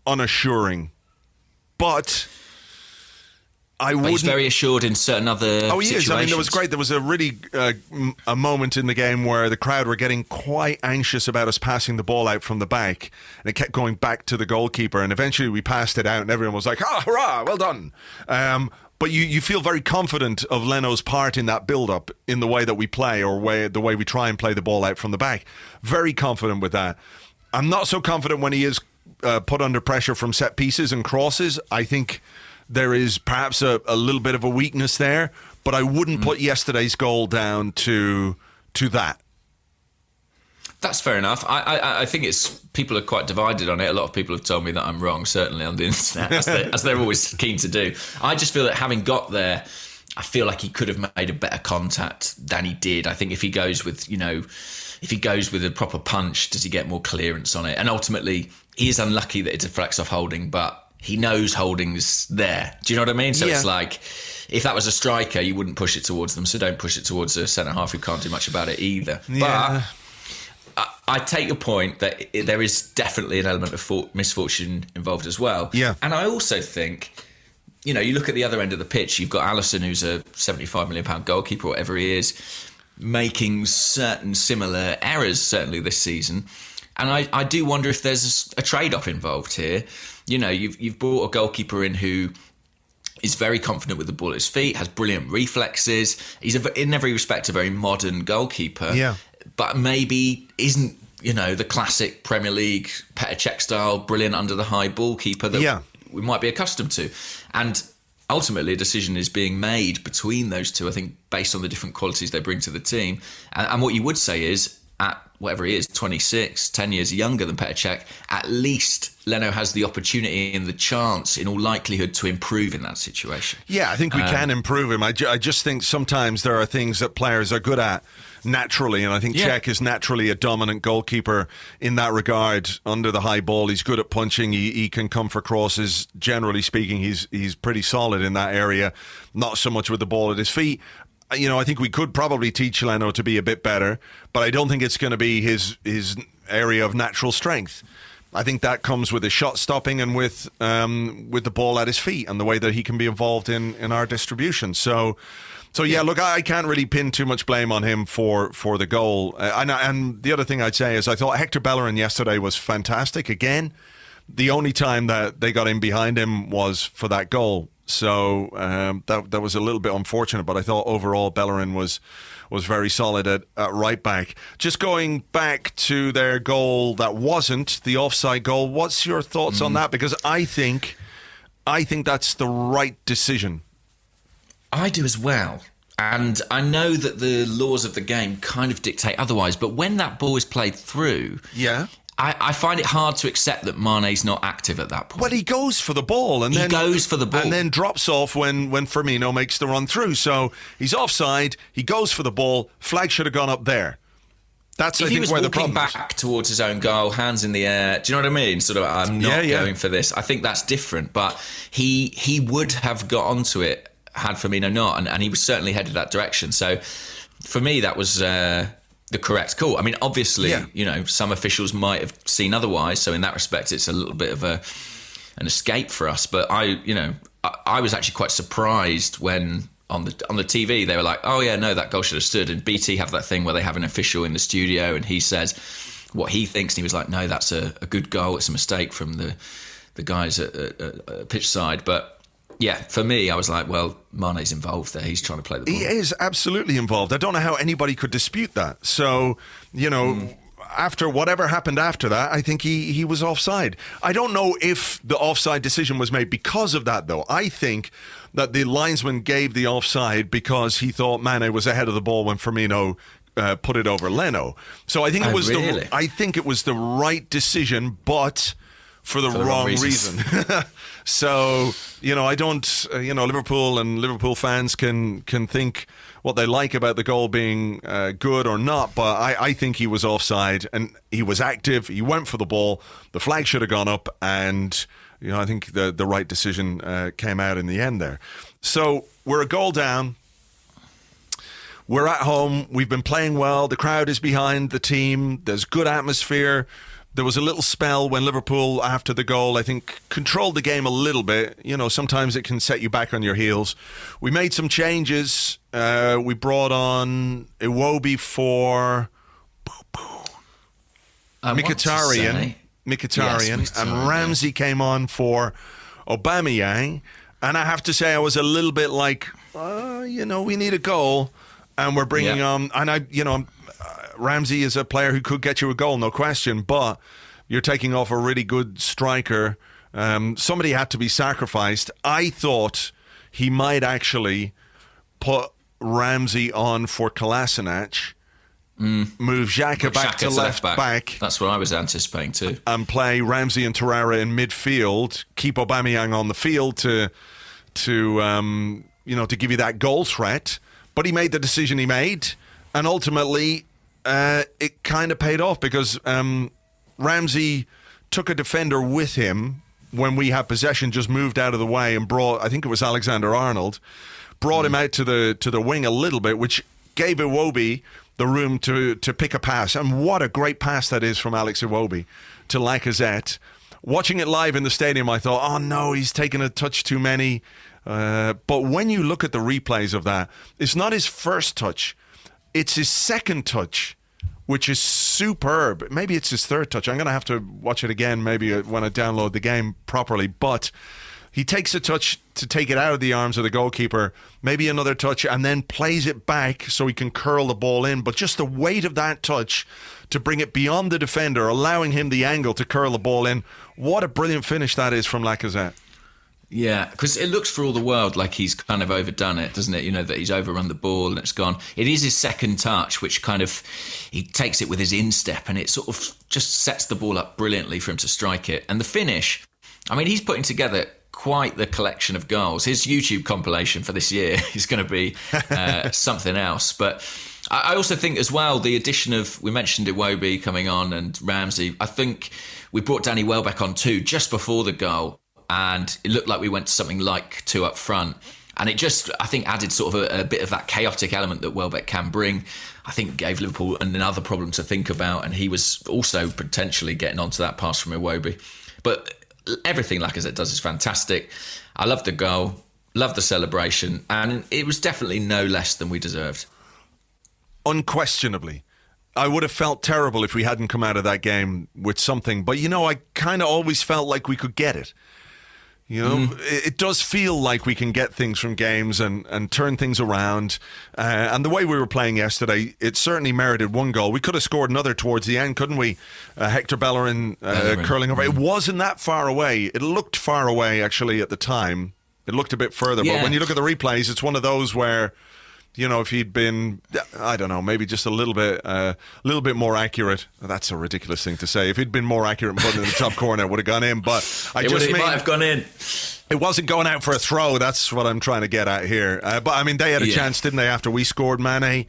unassuring, but he's very assured in certain other situations. He is. I mean, there was great. There was a really a moment in the game where the crowd were getting quite anxious about us passing the ball out from the back, and it kept going back to the goalkeeper, and eventually we passed it out, and everyone was like, "Ah, hurrah, well done." But you feel very confident of Leno's part in that build-up, in the way that we play, or the way we try and play the ball out from the back. Very confident with that. I'm not so confident when he is put under pressure from set pieces and crosses. I think there is perhaps a little bit of a weakness there, but I wouldn't put yesterday's goal down to that. That's fair enough. I think people are quite divided on it. A lot of people have told me that I'm wrong, certainly on the internet, as they're always keen to do. I just feel that having got there, I feel like he could have made a better contact than he did. I think if he goes with a proper punch, does he get more clearance on it? And ultimately, he is unlucky that it deflects off Holding, but he knows Holding's there. Do you know what I mean? So It's like, if that was a striker, you wouldn't push it towards them, so don't push it towards a centre-half who can't do much about it either. Yeah. But I take your point that there is definitely an element of misfortune involved as well. Yeah. And I also think, you look at the other end of the pitch, you've got Alisson, who's a £75 million goalkeeper, whatever he is, making certain similar errors, certainly this season. And I do wonder if there's a trade-off involved here. You've brought a goalkeeper in who is very confident with the ball at his feet, has brilliant reflexes. He's in every respect a very modern goalkeeper. Yeah. But maybe isn't, the classic Premier League Petr Cech style, brilliant under the high ball keeper that we might be accustomed to. And ultimately, a decision is being made between those two, I think, based on the different qualities they bring to the team. And what you would say is, at whatever he is, 26, 10 years younger than Petr Cech, at least Leno has the opportunity and the chance, in all likelihood, to improve in that situation. Yeah, I think we can improve him. I just think sometimes there are things that players are good at naturally, and I think Cech is naturally a dominant goalkeeper in that regard. Under the high ball, he's good at punching. He can come for crosses. Generally speaking, he's pretty solid in that area. Not so much with the ball at his feet. I think we could probably teach Leno to be a bit better, but I don't think it's going to be his area of natural strength. I think that comes with his shot stopping and with the ball at his feet and the way that he can be involved in our distribution. So yeah, look, I can't really pin too much blame on him for the goal. And the other thing I'd say is I thought Hector Bellerin yesterday was fantastic again. The only time that they got in behind him was for that goal. So that was a little bit unfortunate, but I thought overall Bellerin was very solid at right back. Just going back to their goal that wasn't the offside goal, what's your thoughts on that? Because I think that's the right decision. I do as well. And I know that the laws of the game kind of dictate otherwise, but when that ball is played through, I find it hard to accept that Mane's not active at that point. But he goes for the ball, and then drops off when Firmino makes the run through. So he's offside. He goes for the ball. Flag should have gone up there. That's I think where the problem is. If he was walking back towards his own goal, hands in the air, do you know what I mean? Sort of, I'm not going for this. I think that's different. But he would have got onto it had Firmino not, and he was certainly headed that direction. So for me, that was the correct call. I mean, obviously, some officials might have seen otherwise. So in that respect, it's a little bit of an escape for us. But I was actually quite surprised when on the TV they were like, "Oh yeah, no, that goal should have stood." And BT have that thing where they have an official in the studio and he says what he thinks, and he was like, "No, that's a good goal. It's a mistake from the guys at pitch side." But yeah, for me, I was like, well, Mane's involved there. He's trying to play the ball. He is absolutely involved. I don't know how anybody could dispute that. So, after whatever happened after that, I think he was offside. I don't know if the offside decision was made because of that, though. I think that the linesman gave the offside because he thought Mane was ahead of the ball when Firmino put it over Leno. So I think it was it was the right decision, but for the wrong reason. So, I don't, Liverpool and Liverpool fans can think what they like about the goal being good or not, but I think he was offside and he was active. He went for the ball. The flag should have gone up, and, I think the right decision came out in the end there. So we're a goal down. We're at home. We've been playing well. The crowd is behind the team. There's good atmosphere. There was a little spell when Liverpool, after the goal, I think, controlled the game a little bit. Sometimes it can set you back on your heels. We made some changes. We brought on Iwobi for Mkhitaryan, and Ramsey came on for Aubameyang. And I have to say, I was a little bit like, we need a goal, and we're bringing on, and Ramsey is a player who could get you a goal, no question, but you're taking off a really good striker. Somebody had to be sacrificed. I thought he might actually put Ramsey on for Kolasinac, move Xhaka back to left back. That's what I was anticipating too. And play Ramsey and Torreira in midfield, keep Aubameyang on the field to give you that goal threat. But he made the decision he made, and ultimately it kind of paid off because Ramsey took a defender with him when we had possession, just moved out of the way and brought, I think it was Alexander-Arnold, brought him out to the wing a little bit, which gave Iwobi the room to pick a pass. And what a great pass that is from Alex Iwobi to Lacazette. Watching it live in the stadium, I thought, oh no, he's taken a touch too many. But when you look at the replays of that, it's not his first touch. It's his second touch, which is superb. Maybe it's his third touch. I'm going to have to watch it again maybe when I download the game properly. But he takes a touch to take it out of the arms of the goalkeeper, maybe another touch, and then plays it back so he can curl the ball in. But just the weight of that touch to bring it beyond the defender, allowing him the angle to curl the ball in. What a brilliant finish that is from Lacazette. Yeah, because it looks for all the world like he's kind of overdone it, doesn't it? That he's overrun the ball and it's gone. It is his second touch, which kind of, he takes it with his instep and it sort of just sets the ball up brilliantly for him to strike it. And the finish, I mean, he's putting together quite the collection of goals. His YouTube compilation for this year is going to be something else. But I also think as well, the addition of, we mentioned Iwobi coming on and Ramsey, I think we brought Danny Welbeck on too, just before the goal. And it looked like we went to something like two up front. And it just, I think, added sort of a bit of that chaotic element that Welbeck can bring. I think gave Liverpool another problem to think about. And he was also potentially getting onto that pass from Iwobi. But everything Lacazette does is fantastic. I love the goal, love the celebration. And it was definitely no less than we deserved. Unquestionably. I would have felt terrible if we hadn't come out of that game with something. But, I kind of always felt like we could get it. You know, it does feel like we can get things from games and turn things around. And the way we were playing yesterday, it certainly merited one goal. We could have scored another towards the end, couldn't we? Hector Bellerin curling over. It wasn't that far away. It looked far away, actually, at the time. It looked a bit further. Yeah. But when you look at the replays, it's one of those where, you know, if he'd been, I don't know, maybe just a little bit more accurate. That's a ridiculous thing to say. If he'd been more accurate and put it in the top corner, it would have gone in. But it might have gone in. It wasn't going out for a throw. That's what I'm trying to get at here. But I mean, they had a chance, didn't they? After we scored, Mane,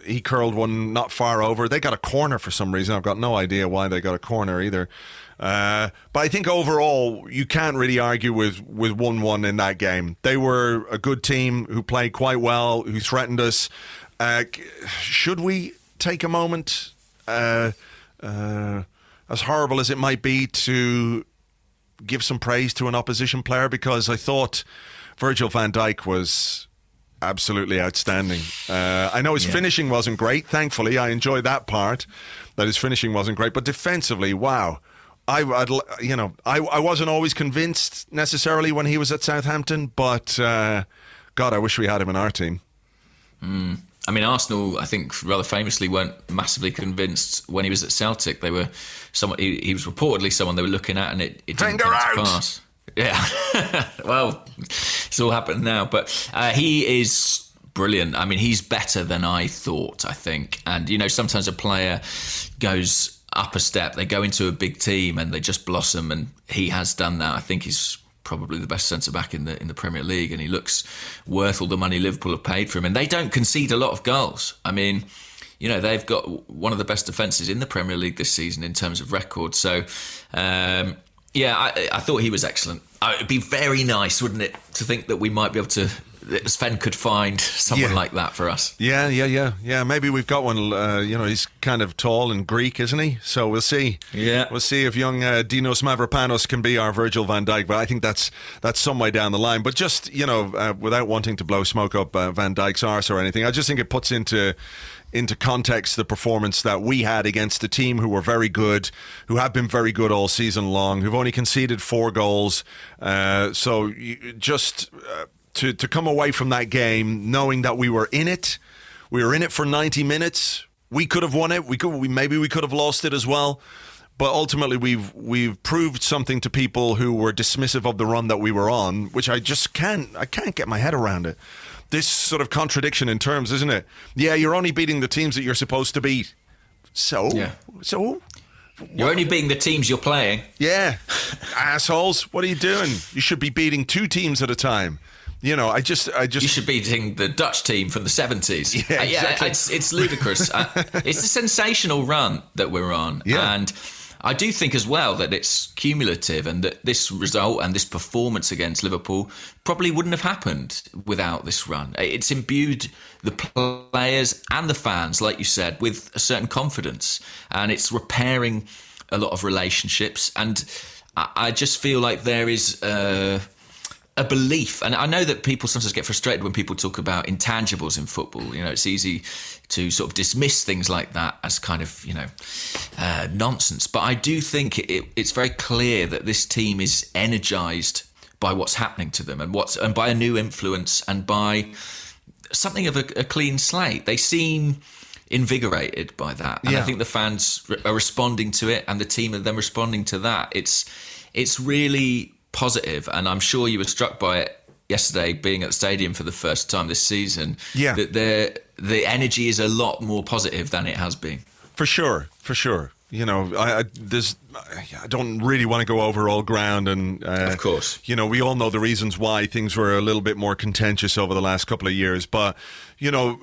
he curled one not far over. They got a corner for some reason. I've got no idea why they got a corner either. But I think overall, you can't really argue with 1-1 in that game. They were a good team who played quite well, who threatened us. Should we take a moment, as horrible as it might be, to give some praise to an opposition player? Because I thought Virgil van Dijk was absolutely outstanding. I know his finishing wasn't great. Thankfully, I enjoyed that part, that his finishing wasn't great. But defensively, wow. I wasn't always convinced necessarily when he was at Southampton, but God, I wish we had him in our team. I mean, Arsenal, I think, rather famously weren't massively convinced when he was at Celtic. They were he was reportedly someone they were looking at, and it didn't come to pass. Yeah, well, it's all happened now, but he is brilliant. I mean, he's better than I thought, I think. And, you know, sometimes a player goes up a step, they go into a big team and they just blossom, and he has done that. I think he's probably the best centre-back in the Premier League, and he looks worth all the money Liverpool have paid for him. And they don't concede a lot of goals. I mean, you know, they've got one of the best defences in the Premier League this season in terms of record. So, I thought he was excellent. It'd be very nice, wouldn't it, to think that we might be able to, Sven could find someone like that for us. Yeah. Maybe we've got one. He's kind of tall and Greek, isn't he? So we'll see. Yeah, we'll see if young Dinos Mavropanos can be our Virgil van Dijk. But I think that's some way down the line. But just, without wanting to blow smoke up Van Dijk's arse or anything, I just think it puts into context the performance that we had against a team who were very good, who have been very good all season long, who've only conceded 4 goals. To come away from that game knowing that we were in it for 90 minutes. We could have won it. Maybe we could have lost it as well. But ultimately, we've proved something to people who were dismissive of the run that we were on, which I can't get my head around it. This sort of contradiction in terms, isn't it? Yeah, you're only beating the teams that you're supposed to beat. So you're only beating the teams you're playing. Yeah, assholes. What are you doing? You should be beating 2 teams at a time. You know, I just. You should be beating the Dutch team from the 70s. Yeah, exactly. It's ludicrous. It's a sensational run that we're on, and I do think as well that it's cumulative, and that this result and this performance against Liverpool probably wouldn't have happened without this run. It's imbued the players and the fans, like you said, with a certain confidence, and it's repairing a lot of relationships. And I just feel like there is a belief, and I know that people sometimes get frustrated when people talk about intangibles in football. You know, it's easy to sort of dismiss things like that as kind of, nonsense. But I do think it's very clear that this team is energised by what's happening to them, and by a new influence, and by something of a clean slate. They seem invigorated by that, and I think the fans are responding to it, and the team are then responding to that. It's really positive, and I'm sure you were struck by it yesterday, being at the stadium for the first time this season. Yeah, that the energy is a lot more positive than it has been. For sure. You know, I don't really want to go over old ground, and of course, you know, we all know the reasons why things were a little bit more contentious over the last couple of years. But you know,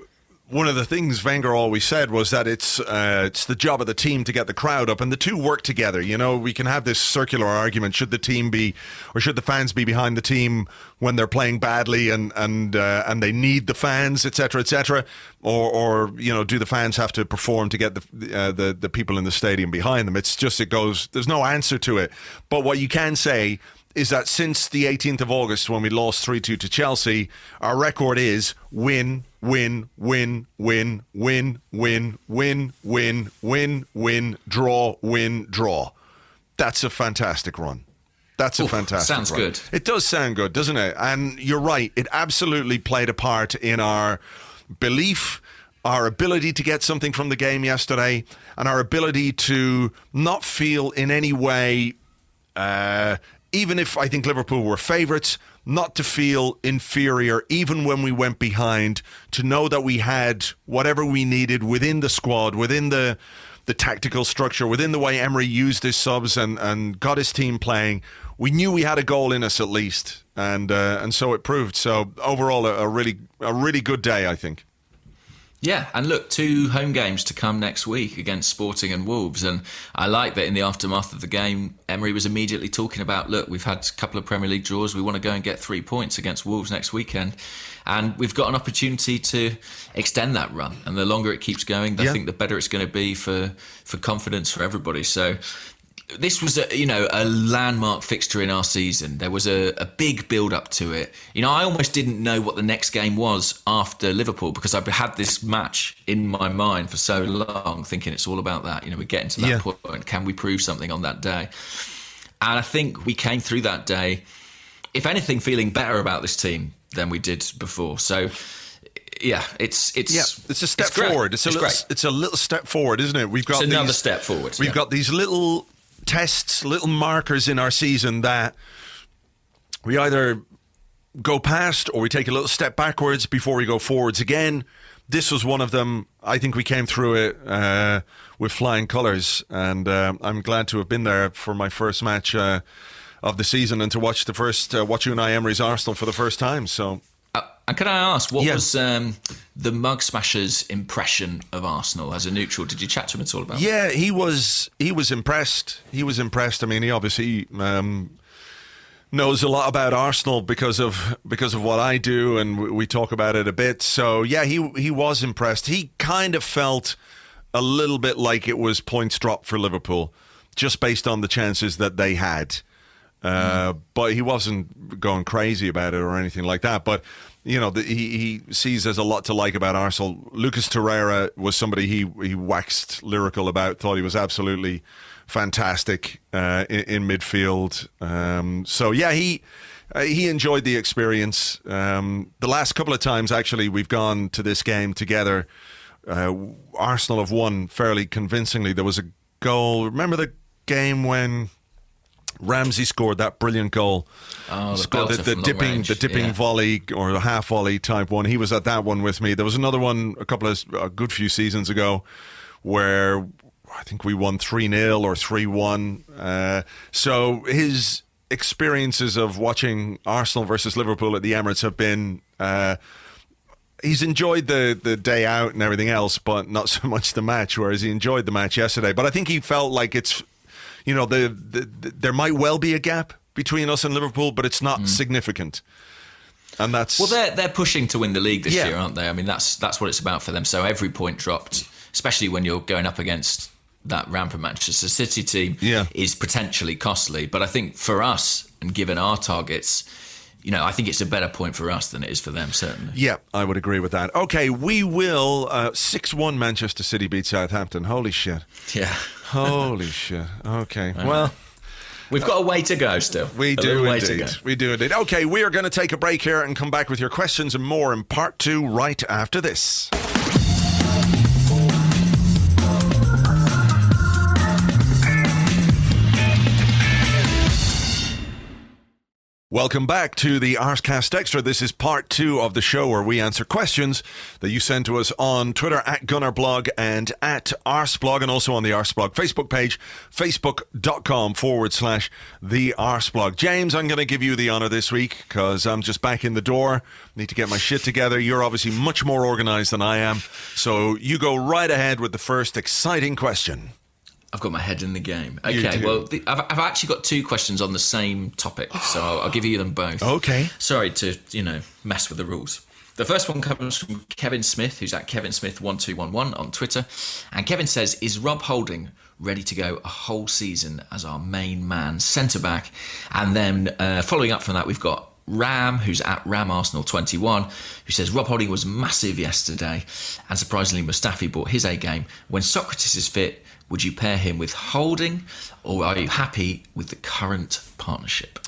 one of the things Wenger always said was that it's the job of the team to get the crowd up, and the two work together. You know, we can have this circular argument: should the team be, or should the fans be behind the team when they're playing badly, and they need the fans, etc., or you know, do the fans have to perform to get the people in the stadium behind them? There's no answer to it. But what you can say is that since the 18th of August, when we lost 3-2 to Chelsea, our record is win, win, win, win, win, win, win, win, win, win, draw, win, draw. That's a fantastic run. That's a fantastic Sounds run. good. It does sound good, doesn't it? And you're right. It absolutely played a part in our belief, our ability to get something from the game yesterday, and our ability to not feel in any way, even if I think Liverpool were favourites, not to feel inferior even when we went behind, to know that we had whatever we needed within the squad, within the tactical structure, within the way Emery used his subs and got his team playing. We knew we had a goal in us at least, and so it proved. So overall, a really good day, I think. Yeah, and look, 2 home games to come next week against Sporting and Wolves. And I like that in the aftermath of the game, Emery was immediately talking about, look, we've had a couple of Premier League draws. We want to go and get 3 points against Wolves next weekend. And we've got an opportunity to extend that run. And the longer it keeps going, I think the better it's going to be for confidence for everybody. So this was a landmark fixture in our season. There was a big build up to it. I almost didn't know what the next game was after Liverpool, because I've had this match in my mind for so long, thinking it's all about that. We're getting to that point. Can we prove something on that day? And I think we came through that day, if anything, feeling better about this team than we did before. So yeah, it's a step forward. It's a little step forward, isn't it? It's another step forward. We've got these little tests, little markers in our season that we either go past or we take a little step backwards before we go forwards again. This was one of them. I think we came through it with flying colours, and I'm glad to have been there for my first match of the season and to watch Unai Emery's Arsenal for the first time. So. And can I ask, what was the Mug Smasher's impression of Arsenal as a neutral? Did you chat to him at all about that? Yeah, he was impressed. He was impressed. I mean, he obviously knows a lot about Arsenal because of what I do, and we talk about it a bit. So yeah, he was impressed. He kind of felt a little bit like it was points dropped for Liverpool, just based on the chances that they had. But he wasn't going crazy about it or anything like that. But he sees there's a lot to like about Arsenal. Lucas Torreira was somebody he waxed lyrical about. Thought he was absolutely fantastic in midfield. So yeah, he enjoyed the experience. The last couple of times actually we've gone to this game together, Arsenal have won fairly convincingly. There was a goal. Remember the game when Ramsey scored that brilliant goal? Scored the dipping volley or the half volley type one. He was at that one with me. There was another one a good few seasons ago where I think we won 3-0 or 3-1. So his experiences of watching Arsenal versus Liverpool at the Emirates have been... he's enjoyed the day out and everything else, but not so much the match, whereas he enjoyed the match yesterday. But I think he felt like it's... there might well be a gap between us and Liverpool, but it's not significant. And that's... Well, they're pushing to win the league this year, aren't they? I mean, that's what it's about for them. So every point dropped, especially when you're going up against that rampant Manchester City team, is potentially costly. But I think for us, and given our targets, I think it's a better point for us than it is for them, certainly. Yeah, I would agree with that. Okay, we will 6-1 Manchester City beat Southampton. Holy shit. Yeah. Holy shit. Okay, well... We've got a way to go still. We do indeed. Okay, we are going to take a break here and come back with your questions and more in part 2 right after this. Welcome back to the Arsecast Extra. This is part 2 of the show where we answer questions that you send to us on Twitter at Gunnerblog and at Arseblog, and also on the Arseblog Facebook page, facebook.com/the Arseblog. James, I'm going to give you the honour this week because I'm just back in the door. Need to get my shit together. You're obviously much more organised than I am. So you go right ahead with the first exciting question. I've got my head in the game. Okay, well, I've actually got 2 questions on the same topic, so I'll give you them both. Okay. Sorry to, mess with the rules. The first one comes from Kevin Smith, who's at Kevin Smith 1211 on Twitter. And Kevin says, is Rob Holding ready to go a whole season as our main man centre-back? And then following up from that, we've got Ram, who's at RamArsenal21, who says Rob Holding was massive yesterday, and surprisingly Mustafi brought his A game. When Socrates is fit, would you pair him with Holding, or are you happy with the current partnership?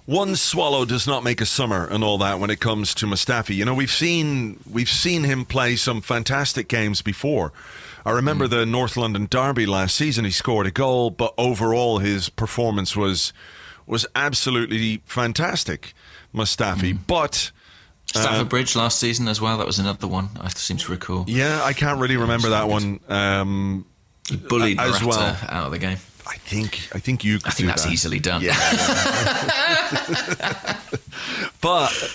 One swallow does not make a summer and all that when it comes to Mustafi. You know, we've seen him play some fantastic games before. I remember the North London derby last season. He scored a goal, but overall his performance was absolutely fantastic, Mustafi. But Stamford Bridge last season as well. That was another one I seem to recall. Yeah, I can't really remember that one. He bullied as Morata well out of the game. I think you could I think that's that. easily done. Yeah. But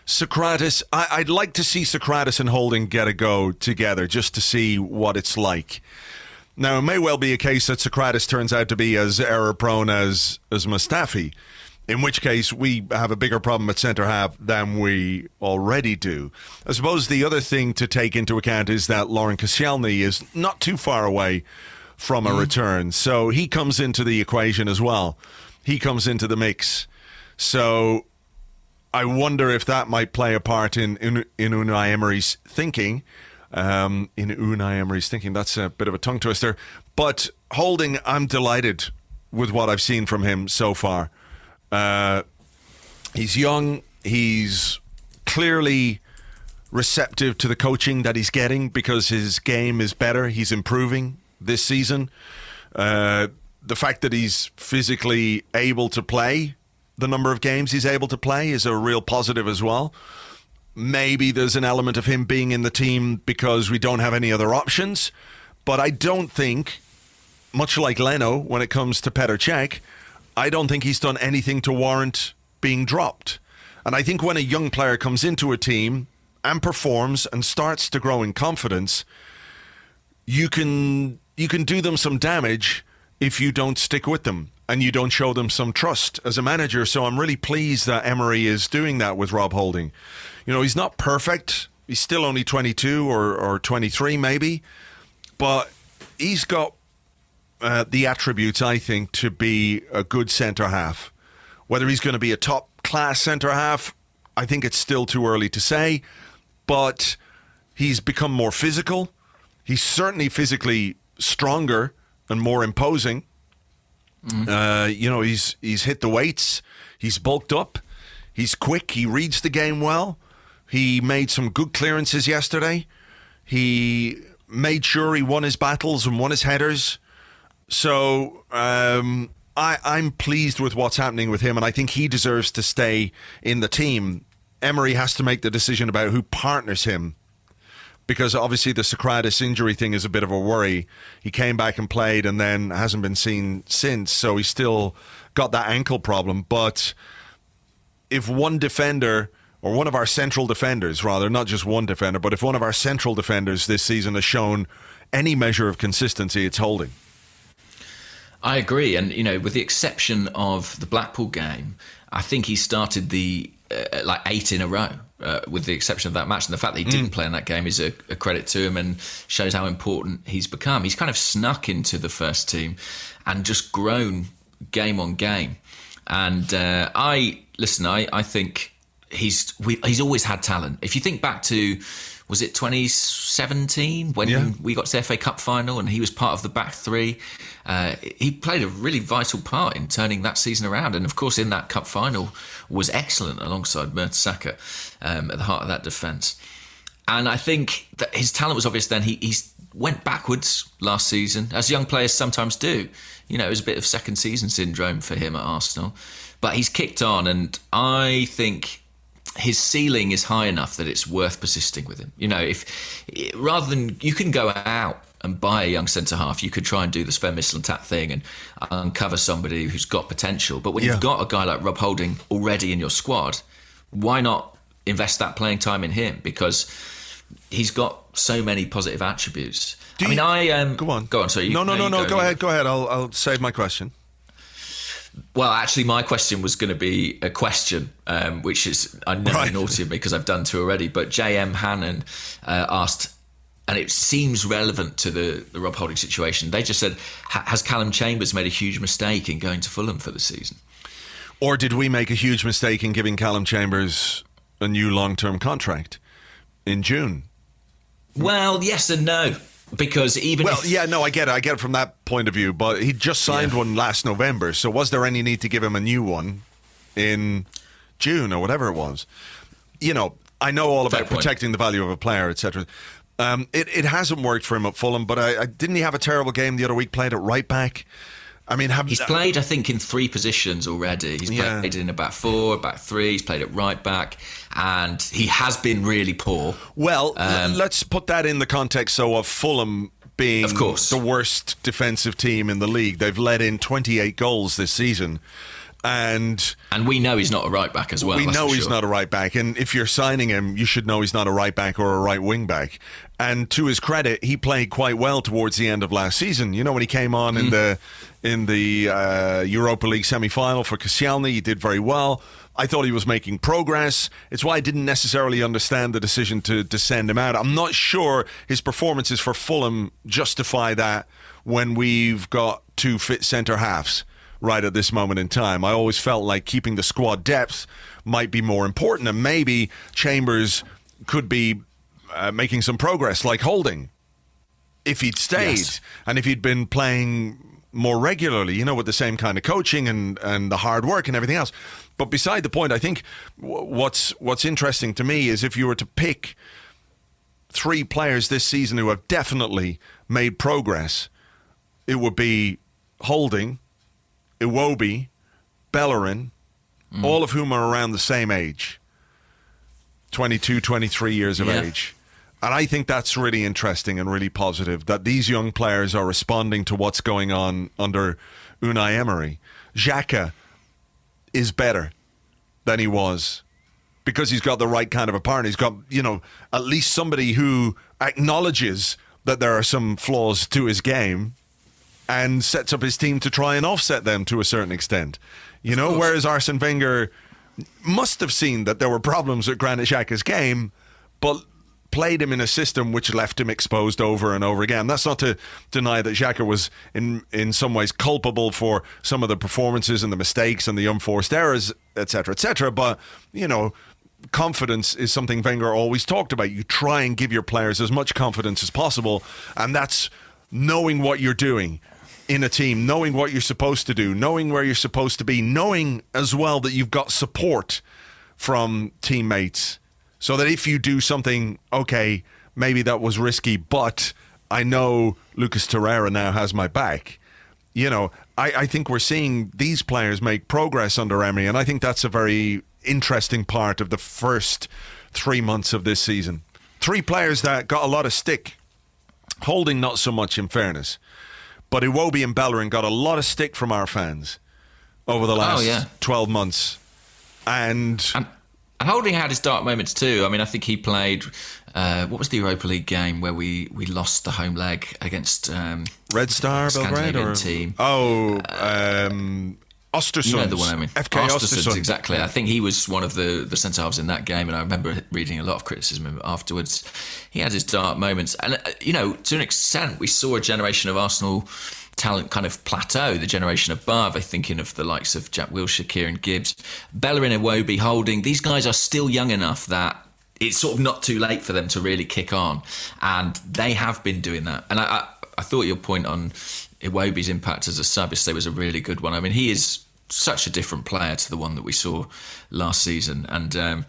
Socrates, I'd like to see Socrates and Holding get a go together just to see what it's like. Now, it may well be a case that Socrates turns out to be as error-prone as Mustafi, in which case we have a bigger problem at centre-half than we already do. I suppose the other thing to take into account is that Lauren Koscielny is not too far away from a return, so he comes into the equation as well. He comes into the mix. So I wonder if that might play a part in Unai Emery's thinking. That's a bit of a tongue twister. But Holding, I'm delighted with what I've seen from him so far. He's young. He's clearly receptive to the coaching that he's getting because his game is better. He's improving this season. The fact that he's physically able to play the number of games he's able to play is a real positive as well. Maybe there's an element of him being in the team because we don't have any other options. But I don't think, much like Leno when it comes to Petr Cech, I don't think he's done anything to warrant being dropped. And I think when a young player comes into a team and performs and starts to grow in confidence, you can do them some damage if you don't stick with them and you don't show them some trust as a manager. So I'm really pleased that Emery is doing that with Rob Holding. You know, he's not perfect. He's still only 22 or 23 maybe. But he's got the attributes, I think, to be a good centre-half. Whether he's going to be a top-class centre-half, I think it's still too early to say. But he's become more physical. He's certainly physically stronger and more imposing. He's hit the weights. He's bulked up. He's quick. He reads the game well. He made some good clearances yesterday. He made sure he won his battles and won his headers. So I'm pleased with what's happening with him, and I think he deserves to stay in the team. Emery has to make the decision about who partners him, because obviously the Socrates injury thing is a bit of a worry. He came back and played and then hasn't been seen since, so he's still got that ankle problem. But if one defender, or one of our central defenders rather, not just one defender, but if one of our central defenders this season has shown any measure of consistency, it's Holding. I agree, and with the exception of the Blackpool game, I think he started the 8 in a row, with the exception of that match. And the fact that he didn't play in that game is a credit to him and shows how important he's become. He's kind of snuck into the first team and just grown game on game. And I think he's always had talent. If you think back to, was it 2017 when we got to the FA Cup final and he was part of the back three? He played a really vital part in turning that season around, and of course in that cup final was excellent alongside Mertesacker at the heart of that defence. And I think that his talent was obvious then. He went backwards last season, as young players sometimes do. It was a bit of second season syndrome for him at Arsenal, but he's kicked on, and I think his ceiling is high enough that it's worth persisting with him. If rather than, you can go out and buy a young centre-half, you could try and do the Sven Mislintat thing and uncover somebody who's got potential. But when you've got a guy like Rob Holding already in your squad, why not invest that playing time in him? Because he's got so many positive attributes. Go on. Sorry. No. Go ahead. I'll save my question. Well, actually, my question was going to be a question, which is, I know, naughty of me because I've done two already. But J.M. Hannon asked, and it seems relevant to the Rob Holding situation. They just said, has Callum Chambers made a huge mistake in going to Fulham for the season? Or did we make a huge mistake in giving Callum Chambers a new long-term contract in June? Well, yes and no. Because I get it from that point of view, but he just signed one last November, so was there any need to give him a new one in June or whatever it was? You know, I know all about protecting the value of a player, etc. It hasn't worked for him at Fulham, but didn't he have a terrible game the other week, played at right back? I mean, he's played, I think, in 3 positions already. He's played in a back 4, back 3. He's played at right back, and he has been really poor. Well, let's put that in the context of Fulham being, of course, the worst defensive team in the league. They've let in 28 goals this season. And we know he's not a right back as well. We know he's not a right back, and if you're signing him, you should know he's not a right back or a right wing back. And to his credit, he played quite well towards the end of last season. You know, when he came on in the Europa League semi-final for Koscielny, he did very well. I thought he was making progress. It's why I didn't necessarily understand the decision to send him out. I'm not sure his performances for Fulham justify that when we've got 2 fit centre halves right at this moment in time. I always felt like keeping the squad depth might be more important, and maybe Chambers could be making some progress, like Holding, if he'd stayed and if he'd been playing more regularly, you know, with the same kind of coaching and the hard work and everything else. But beside the point, I think what's interesting to me is if you were to pick 3 players this season who have definitely made progress, it would be Holding, Iwobi, Bellerin, all of whom are around the same age, 22, 23 years of age. And I think that's really interesting and really positive, that these young players are responding to what's going on under Unai Emery. Xhaka is better than he was because he's got the right kind of a partner. He's got, you know, at least somebody who acknowledges that there are some flaws to his game and sets up his team to try and offset them to a certain extent. You know, whereas Arsene Wenger must have seen that there were problems with Granit Xhaka's game, but played him in a system which left him exposed over and over again. That's not to deny that Xhaka was in some ways culpable for some of the performances and the mistakes and the unforced errors, etc., but, you know, confidence is something Wenger always talked about. You try and give your players as much confidence as possible, and that's knowing what you're doing in a team, knowing what you're supposed to do, knowing where you're supposed to be, knowing as well that you've got support from teammates, so that if you do something, okay, maybe that was risky, but I know Lucas Torreira now has my back. You know, I think we're seeing these players make progress under Emery, and I think that's a very interesting part of the first 3 months of this season. 3 players that got a lot of stick. Holding not so much, in fairness. But Iwobi and Bellerin got a lot of stick from our fans over the last 12 months. And Holding had his dark moments too. I mean, I think he played, what was the Europa League game where we lost the home leg against Red Star Belgrade team? Ostersund. You know the one I mean. FK Ostersund. Exactly. I think he was one of the centre-halves in that game, and I remember reading a lot of criticism afterwards. He had his dark moments. And, you know, to an extent, we saw a generation of Arsenal talent kind of plateau, the generation above. I'm thinking of the likes of Jack Wilshere, Kieran Gibbs, Bellerin, Iwobi, Holding. These guys are still young enough that it's sort of not too late for them to really kick on. And they have been doing that. And I thought your point on Iwobi's impact as a sub yesterday was a really good one. I mean, he is such a different player to the one that we saw last season. And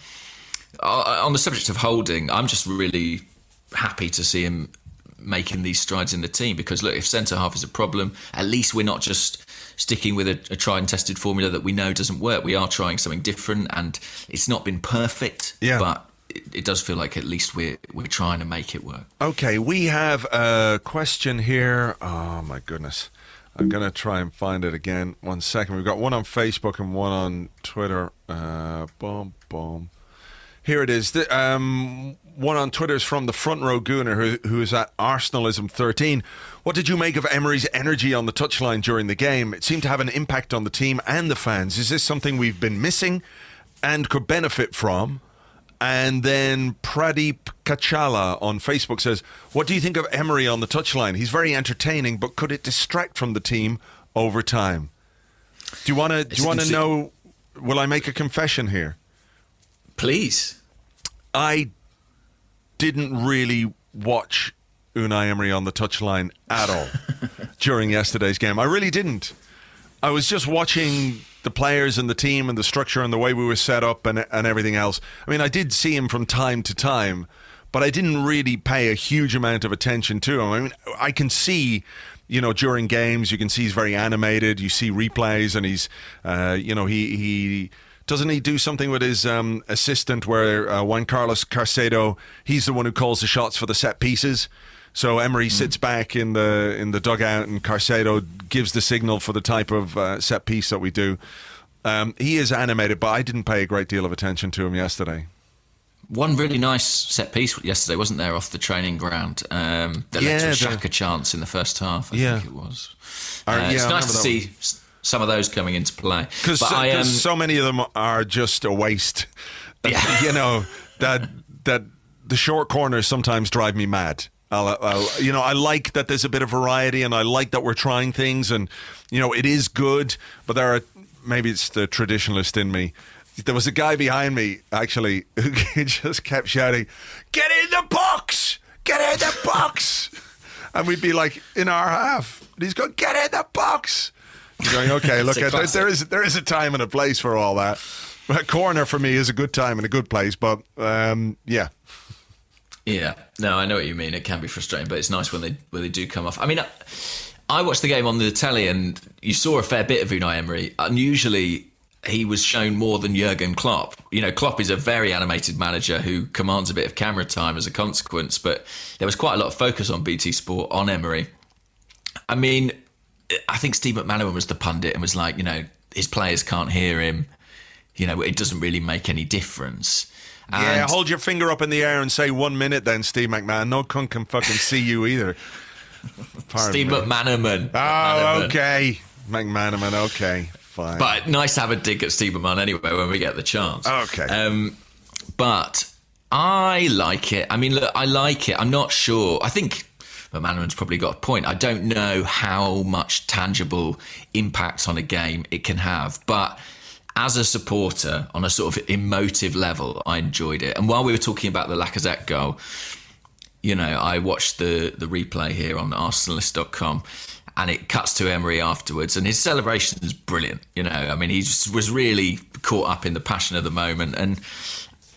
on the subject of Holding, I'm just really happy to see him making these strides in the team, because look, if centre half is a problem, at least we're not just sticking with a tried and tested formula that we know doesn't work. We are trying something different, and it's not been perfect, but it does feel like at least we're trying to make it work. Okay, we have a question here. Oh my goodness, I'm going to try and find it again. 1 second. We've got one on Facebook and one on Twitter. Boom. Here it is. One on Twitter is from the Front Row Gooner, who is at Arsenalism 13. What did you make of Emery's energy on the touchline during the game? It seemed to have an impact on the team and the fans. Is this something we've been missing and could benefit from? And then Pradeep Kachala on Facebook says, what do you think of Emery on the touchline? He's very entertaining, but could it distract from the team over time? Do you want to know, will I make a confession here? Please. I didn't really watch Unai Emery on the touchline at all during yesterday's game. I really didn't. I was just watching the players and the team and the structure and the way we were set up and everything else. I mean, I did see him from time to time, but I didn't really pay a huge amount of attention to him. I mean, I can see, during games, you can see he's very animated. You see replays and he's, he doesn't he do something with his assistant where Juan Carlos Carcedo, he's the one who calls the shots for the set pieces. So Emery sits back in the dugout and Carcedo gives the signal for the type of set piece that we do. He is animated, but I didn't pay a great deal of attention to him yesterday. One really nice set piece yesterday, wasn't there, off the training ground? That led to a Xhaka chance in the first half, I think it was. It's nice to see some of those coming into play. Because so many of them are just a waste. Yeah. That the short corners sometimes drive me mad. I like that there's a bit of variety, and I like that we're trying things, and it is good. But maybe it's the traditionalist in me. There was a guy behind me actually who just kept shouting, "Get in the box! Get in the box!" And we'd be like in our half, and he's going, "Get in the box!" You're going, okay, look, there is a time and a place for all that. A corner for me is a good time and a good place, but yeah. Yeah, no, I know what you mean. It can be frustrating, but it's nice when they do come off. I mean, I watched the game on the telly, and you saw a fair bit of Unai Emery. Unusually, he was shown more than Jurgen Klopp. Klopp is a very animated manager who commands a bit of camera time as a consequence, but there was quite a lot of focus on BT Sport on Emery. I mean, I think Steve McManaman was the pundit and was like, his players can't hear him. It doesn't really make any difference. Yeah, hold your finger up in the air and say 1 minute then, Steve McMahon. No cunt can fucking see you either. Steve McManaman. Oh, okay. McManaman, okay. Fine. But nice to have a dig at Steve McMahon anyway when we get the chance. Okay. But I like it. I mean, look, I like it. I'm not sure. I think McManaman's probably got a point. I don't know how much tangible impact on a game it can have, but as a supporter, on a sort of emotive level, I enjoyed it. And while we were talking about the Lacazette goal, I watched the replay here on arsenalist.com, and it cuts to Emery afterwards, and his celebration is brilliant. I mean, he just was really caught up in the passion of the moment, and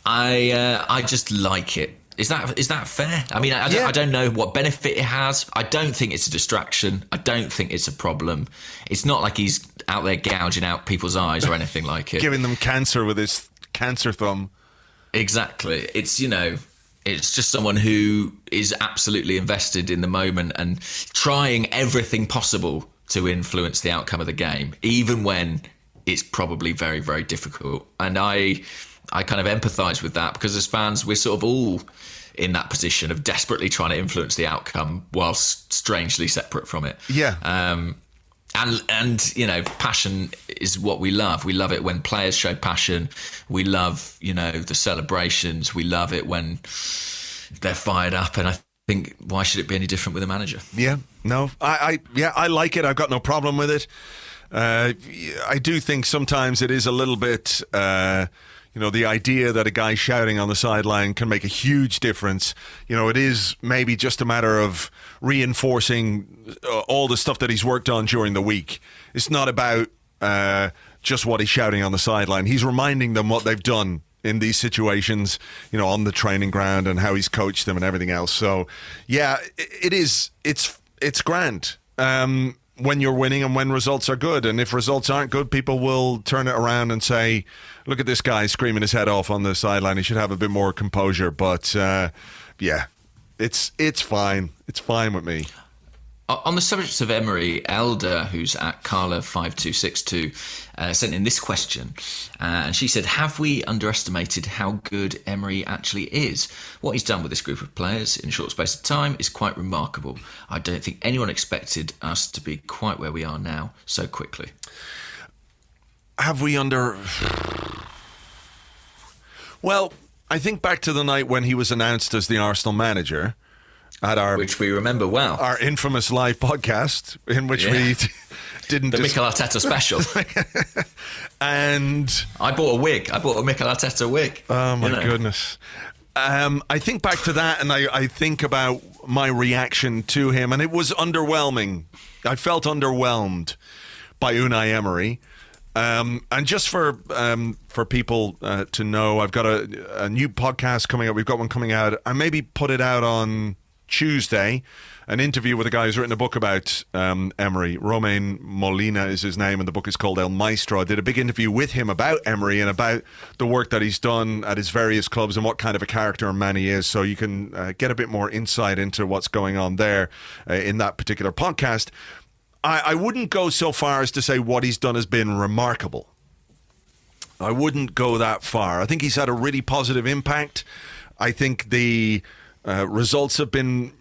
I just like it. Is that fair? I mean, I don't know what benefit it has. I don't think it's a distraction. I don't think it's a problem. It's not like he's out there gouging out people's eyes or anything like it. Giving them cancer with his cancer thumb. Exactly. It's, it's just someone who is absolutely invested in the moment and trying everything possible to influence the outcome of the game, even when it's probably very, very difficult. And I kind of empathise with that, because as fans, we're sort of all in that position of desperately trying to influence the outcome whilst strangely separate from it. Yeah. And passion is what we love. We love it when players show passion. We love, the celebrations. We love it when they're fired up. And I think, why should it be any different with a manager? Yeah, no, I like it. I've got no problem with it. I do think sometimes it is a little bit, the idea that a guy shouting on the sideline can make a huge difference. It is maybe just a matter of reinforcing all the stuff that he's worked on during the week. It's not about just what he's shouting on the sideline. He's reminding them what they've done in these situations, on the training ground, and how he's coached them and everything else. So, yeah, it's grand. When you're winning and when results are good. And if results aren't good, people will turn it around and say, look at this guy screaming his head off on the sideline. He should have a bit more composure. But yeah, it's fine. It's fine with me. On the subject of Emery, Elder, who's at Carla5262, sent in this question. And she said, have we underestimated how good Emery actually is? What he's done with this group of players in a short space of time is quite remarkable. I don't think anyone expected us to be quite where we are now so quickly. Have we Well, I think back to the night when he was announced as the Arsenal manager at which we remember well, our infamous live podcast in which we didn't the Mikel Arteta special. And I bought a wig. I bought a Mikel Arteta wig. Oh my goodness. I think back to that, and I think about my reaction to him, and it was underwhelming. I felt underwhelmed by Unai Emery. And just for people to know, I've got a new podcast coming out. We've got one coming out. I maybe put it out on Tuesday, an interview with a guy who's written a book about Emery. Romain Molina is his name, and the book is called El Maestro. I did a big interview with him about Emery and about the work that he's done at his various clubs and what kind of a character and man he is, so you can get a bit more insight into what's going on there in that particular podcast. I wouldn't go so far as to say what he's done has been remarkable. I wouldn't go that far. I think he's had a really positive impact. I think the results have been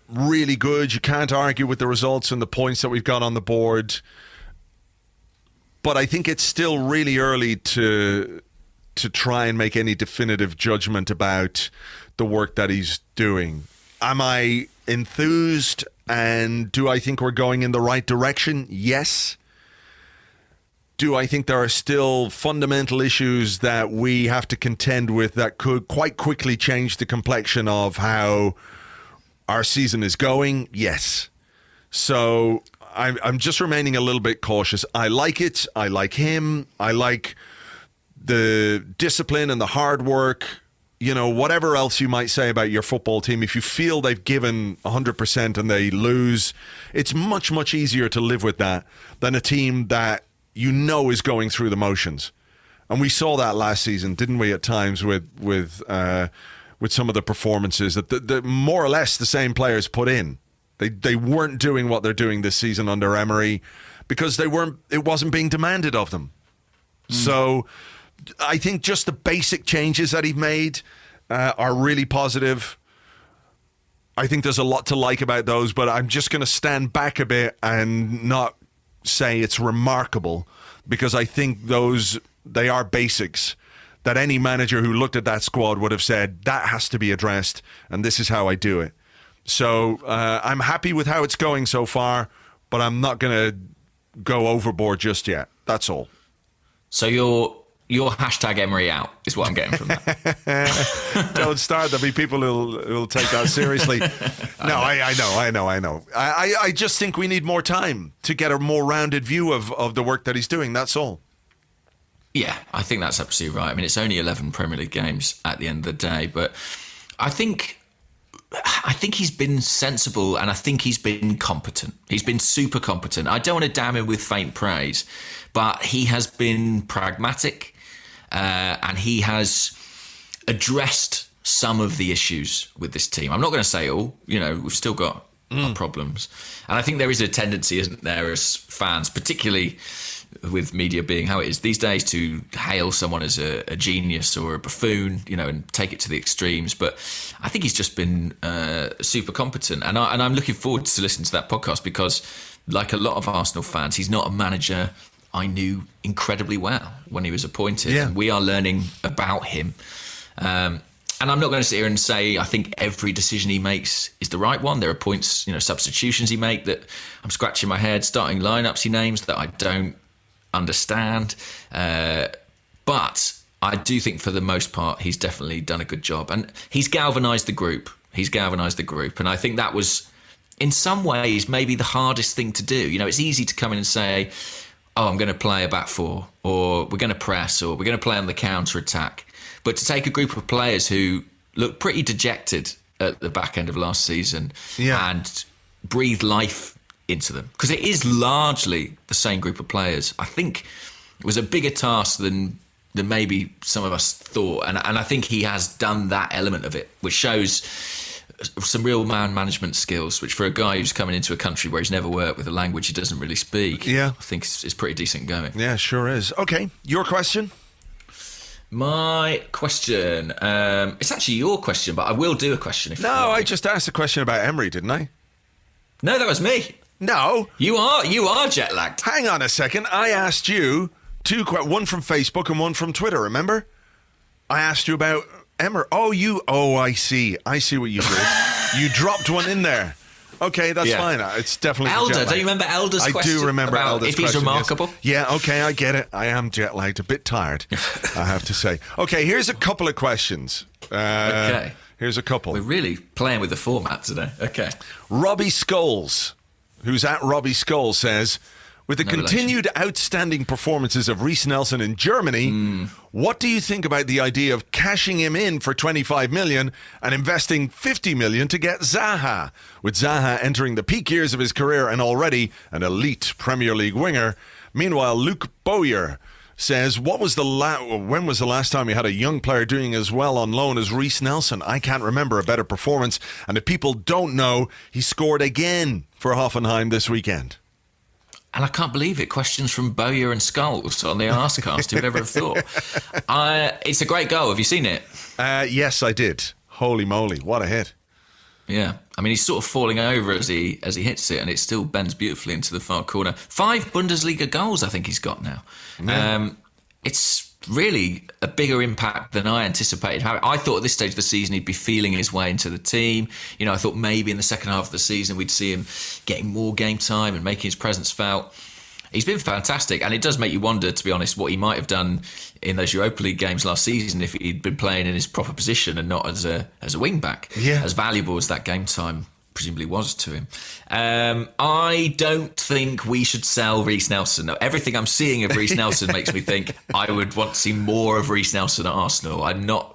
really good. You can't argue with the results and the points that we've got on the board. But I think it's still really early to try and make any definitive judgment about the work that he's doing. Am I enthused? And do I think we're going in the right direction? Yes. Do I think there are still fundamental issues that we have to contend with that could quite quickly change the complexion of how our season is going? Yes. So I'm just remaining a little bit cautious. I like it. I like him. I like the discipline and the hard work. You know, whatever else you might say about your football team, if you feel they've given 100% and they lose, it's much, much easier to live with that than a team that you know is going through the motions. And we saw that last season, didn't we, at times with some of the performances that the more or less the same players put in. They weren't doing what they're doing this season under Emery because it wasn't being demanded of them. So I think just the basic changes that he's made are really positive. I think there's a lot to like about those, but I'm just going to stand back a bit and not say it's remarkable because I think they are basics that any manager who looked at that squad would have said, that has to be addressed, and this is how I do it. So I'm happy with how it's going so far, but I'm not going to go overboard just yet. That's all. So your hashtag Emery out is what I'm getting from that. Don't start. There'll be people who'll take that seriously. No, I know. I just think we need more time to get a more rounded view of the work that he's doing. That's all. Yeah, I think that's absolutely right. I mean, it's only 11 Premier League games at the end of the day, but I think he's been sensible and I think he's been competent. He's been super competent. I don't want to damn him with faint praise, but he has been pragmatic. And he has addressed some of the issues with this team. I'm not going to say all. You know, we've still got our problems. And I think there is a tendency, isn't there, as fans, particularly with media being how it is these days, to hail someone as a genius or a buffoon, you know, and take it to the extremes. But I think he's just been super competent. And I'm looking forward to listening to that podcast because, like a lot of Arsenal fans, he's not a manager I knew incredibly well when he was appointed. Yeah. And we are learning about him. And I'm not going to sit here and say I think every decision he makes is the right one. There are points, you know, substitutions he makes that I'm scratching my head, starting lineups he names that I don't understand. But I do think for the most part, he's definitely done a good job. And he's galvanised the group. And I think that was, in some ways, maybe the hardest thing to do. You know, it's easy to come in and say, oh, I'm going to play a back four, or we're going to press, or we're going to play on the counter-attack. But to take a group of players who looked pretty dejected at the back end of last season and breathe life into them, because it is largely the same group of players, I think it was a bigger task than maybe some of us thought. And I think he has done that element of it, which shows some real man management skills, which for a guy who's coming into a country where he's never worked with a language he doesn't really speak, I think is pretty decent going. Yeah, sure is. Okay, your question? My question, it's actually your question, but I will do a question if you No, like. I just asked a question about Emery, didn't I? No, that was me. No. You are jet lagged. Hang on a second. I asked you one from Facebook and one from Twitter, remember? I asked you about Emery. I see what you did. You dropped one in there. Okay, that's fine. It's definitely Elder. Do you remember Elder's question? I do remember Elder's if he's question, remarkable. Yes. Yeah, okay, I get it. I am jet lagged, a bit tired, I have to say. Okay, here's a couple of questions. Okay. Here's a couple. We're really playing with the format today. Okay. Robbie Scholes, who's at Robbie Scholes, says, with the continued outstanding performances of Reiss Nelson in Germany, what do you think about the idea of cashing him in for 25 million and investing 50 million to get Zaha? With Zaha entering the peak years of his career and already an elite Premier League winger. Meanwhile, Luke Bowyer says, when was the last time you had a young player doing as well on loan as Reiss Nelson? I can't remember a better performance. And if people don't know, he scored again for Hoffenheim this weekend. And I can't believe it. Questions from Bowyer and Skulls on the Arsecast. Who'd ever have thought? It's a great goal. Have you seen it? Yes, I did. Holy moly, what a hit. Yeah. I mean, he's sort of falling over as he hits it, and it still bends beautifully into the far corner. 5 Bundesliga goals I think he's got now. Yeah. It's really a bigger impact than I anticipated. I thought at this stage of the season he'd be feeling his way into the team. You know, I thought maybe in the second half of the season we'd see him getting more game time and making his presence felt. He's been fantastic, and it does make you wonder, to be honest, what he might have done in those Europa League games last season if he'd been playing in his proper position and not as a wing back. Yeah. As valuable as that game time presumably was to him. I don't think we should sell Reiss Nelson. Now, everything I'm seeing of Reiss Nelson makes me think I would want to see more of Reiss Nelson at Arsenal. I'm not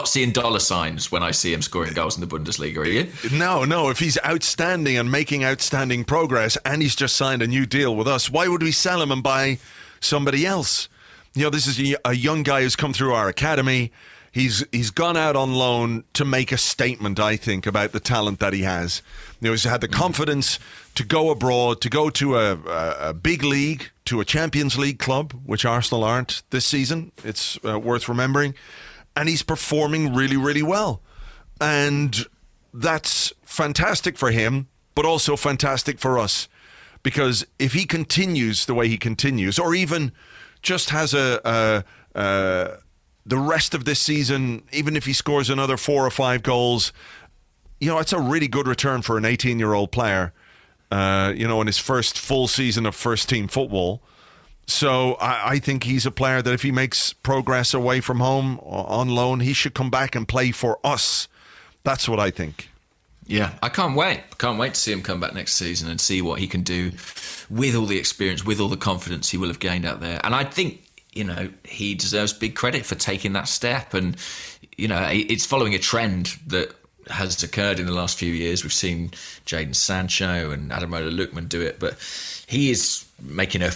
seeing dollar signs when I see him scoring goals in the Bundesliga, are you? No. If he's outstanding and making outstanding progress and he's just signed a new deal with us, why would we sell him and buy somebody else? You know, this is a young guy who's come through our academy. He's gone out on loan to make a statement, I think, about the talent that he has. You know, he's had the confidence to go abroad, to go to a big league, to a Champions League club, which Arsenal aren't this season. It's worth remembering. And he's performing really, really well. And that's fantastic for him, but also fantastic for us. Because if he continues the way he continues, or even just has the rest of this season, even if he scores another 4 or 5 goals, you know, it's a really good return for an 18-year-old player, in his first full season of first-team football. So I think he's a player that if he makes progress away from home on loan, he should come back and play for us. That's what I think. Yeah, I can't wait. Can't wait to see him come back next season and see what he can do with all the experience, with all the confidence he will have gained out there. And I think, you know, he deserves big credit for taking that step. And, you know, it's following a trend that has occurred in the last few years. We've seen Jadon Sancho and Ademola Lookman do it, but he is making a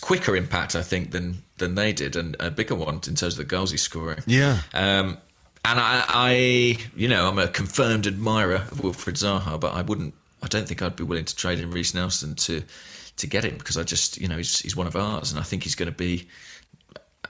quicker impact, I think, than they did, and a bigger one in terms of the goals he's scoring. Yeah. And I'm a confirmed admirer of Wilfried Zaha, but I don't think I'd be willing to trade in Reiss Nelson to get him, because I just, you know, he's one of ours, and I think he's going to be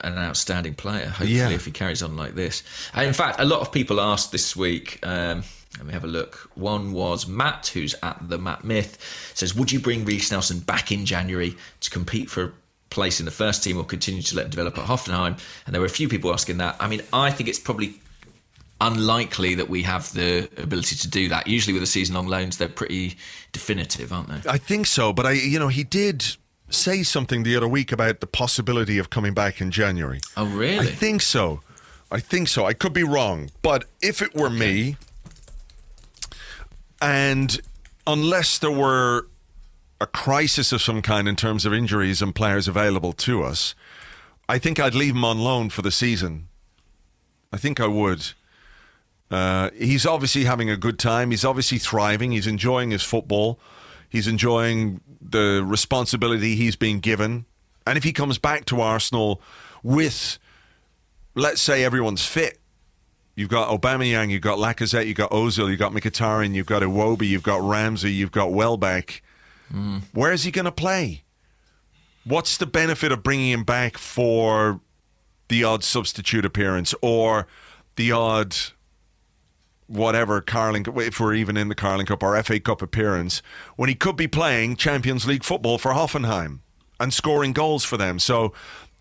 an outstanding player, hopefully, if he carries on like this. And in fact, a lot of people asked this week, let me have a look. One was Matt, who's at the Matt Myth, says, would you bring Reiss Nelson back in January to compete for a place in the first team or continue to let him develop at Hoffenheim? And there were a few people asking that. I mean, I think it's probably unlikely that we have the ability to do that. Usually with the season-long loans, they're pretty definitive, aren't they? I think so, but he did say something the other week about the possibility of coming back in January. Oh, really? I think so. I could be wrong, but if it were me, and unless there were a crisis of some kind in terms of injuries and players available to us, I think I'd leave him on loan for the season. I think I would. He's obviously having a good time. He's obviously thriving. He's enjoying his football. He's enjoying the responsibility he's being given. And if he comes back to Arsenal with, let's say, everyone's fit, you've got Aubameyang, you've got Lacazette, you've got Ozil, you've got Mkhitaryan, you've got Iwobi, you've got Ramsey, you've got Welbeck. Where's he going to play? What's the benefit of bringing him back for the odd substitute appearance or the odd whatever Carling, if we're even in the Carling Cup or FA Cup appearance, when he could be playing Champions League football for Hoffenheim and scoring goals for them? So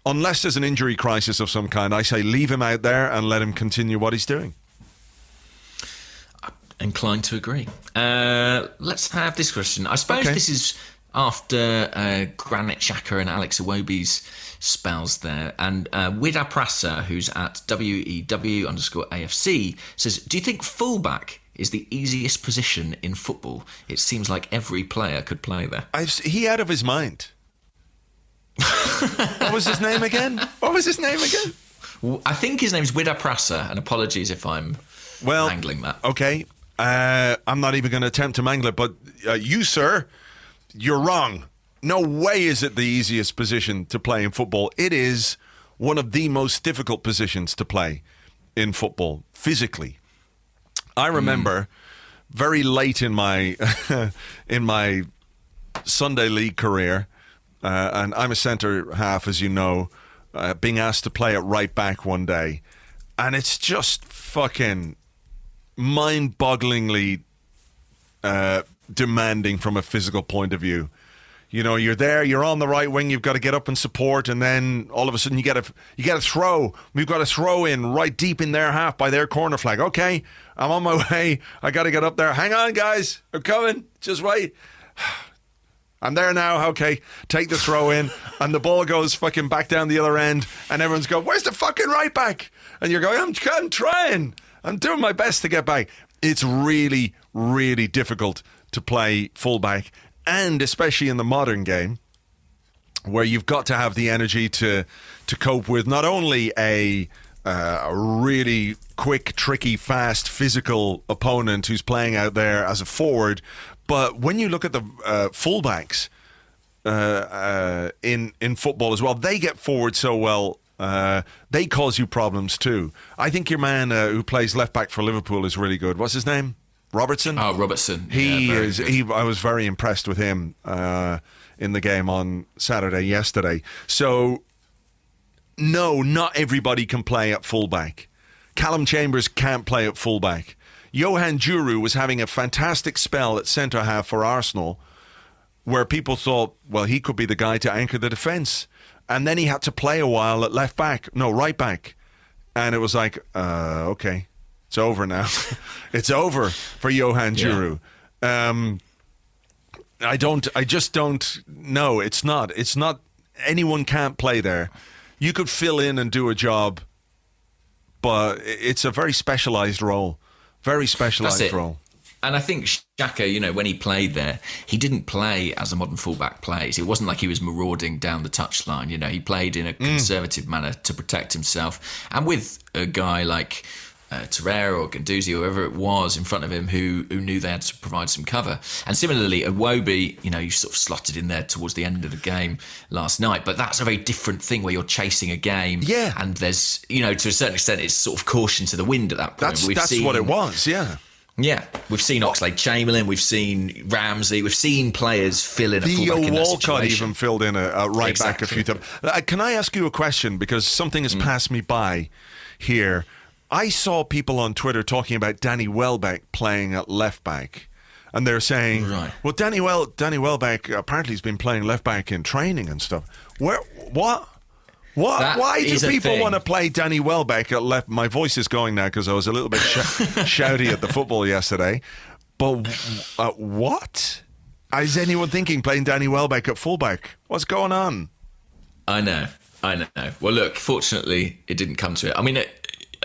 unless there's an injury crisis of some kind, I say leave him out there and let him continue what he's doing. Inclined to agree. Let's have this question. I suppose this is after Granit Xhaka and Alex Iwobi's spells there. And Wida Prasa, who's at WEW_AFC, says, do you think fullback is the easiest position in football? It seems like every player could play there. He out of his mind. What was his name again? I think his name's Wida Prasa, and apologies if I'm mangling that. Okay. I'm not even going to attempt to mangle it, but you, sir, you're wrong. No way is it the easiest position to play in football. It is one of the most difficult positions to play in football, physically. I remember very late in my in my Sunday league career, and I'm a centre half, as you know, being asked to play at right back one day, and it's just fucking mind-bogglingly demanding from a physical point of view. You know, you're there, you're on the right wing, you've got to get up and support, and then all of a sudden you get a throw. We've got a throw in right deep in their half by their corner flag. Okay, I'm on my way. I got to get up there. Hang on, guys. I'm coming. Just wait. I'm there now. Okay, take the throw in, and the ball goes fucking back down the other end, and everyone's going, where's the fucking right back? And you're going, I'm trying. I'm doing my best to get back. It's really, really difficult to play fullback, and especially in the modern game, where you've got to have the energy to cope with not only a really quick, tricky, fast, physical opponent who's playing out there as a forward, but when you look at the fullbacks in football as well, they get forward so well. They cause you problems too. I think your man who plays left back for Liverpool is really good. What's his name? Robertson? Oh, Robertson. He is. I was very impressed with him in the game on Saturday yesterday. So, no, not everybody can play at fullback. Callum Chambers can't play at fullback. Johan Djourou was having a fantastic spell at centre half for Arsenal, where people thought, well, he could be the guy to anchor the defence. And then he had to play a while at right back. And it was like, okay, it's over now. It's over for Johan Djourou. I just don't know. It's not, anyone can't play there. You could fill in and do a job, but it's a very specialised role. Very specialised role. And I think Xhaka, when he played there, he didn't play as a modern fullback plays. It wasn't like he was marauding down the touchline. He played in a conservative manner to protect himself. And with a guy like Torreira or Guendouzi, whoever it was in front of him who knew they had to provide some cover. And similarly, Iwobi, you sort of slotted in there towards the end of the game last night. But that's a very different thing where you're chasing a game. Yeah. And there's, to a certain extent, it's sort of caution to the wind at that point. That's what it was, yeah. Yeah, we've seen Oxlade-Chamberlain, we've seen Ramsey, we've seen players fill in a fullback in that situation. Walcott even filled in a right back a few times. Can I ask you a question? Because something has passed me by here. I saw people on Twitter talking about Danny Welbeck playing at left back. And they're saying, well, Danny Welbeck apparently has been playing left back in training and stuff. What? Why do people want to play Danny Welbeck at left? My voice is going now because I was a little bit shouty at the football yesterday. But what? Is anyone thinking playing Danny Welbeck at fullback? What's going on? I know. Well, look, fortunately, it didn't come to it. I mean,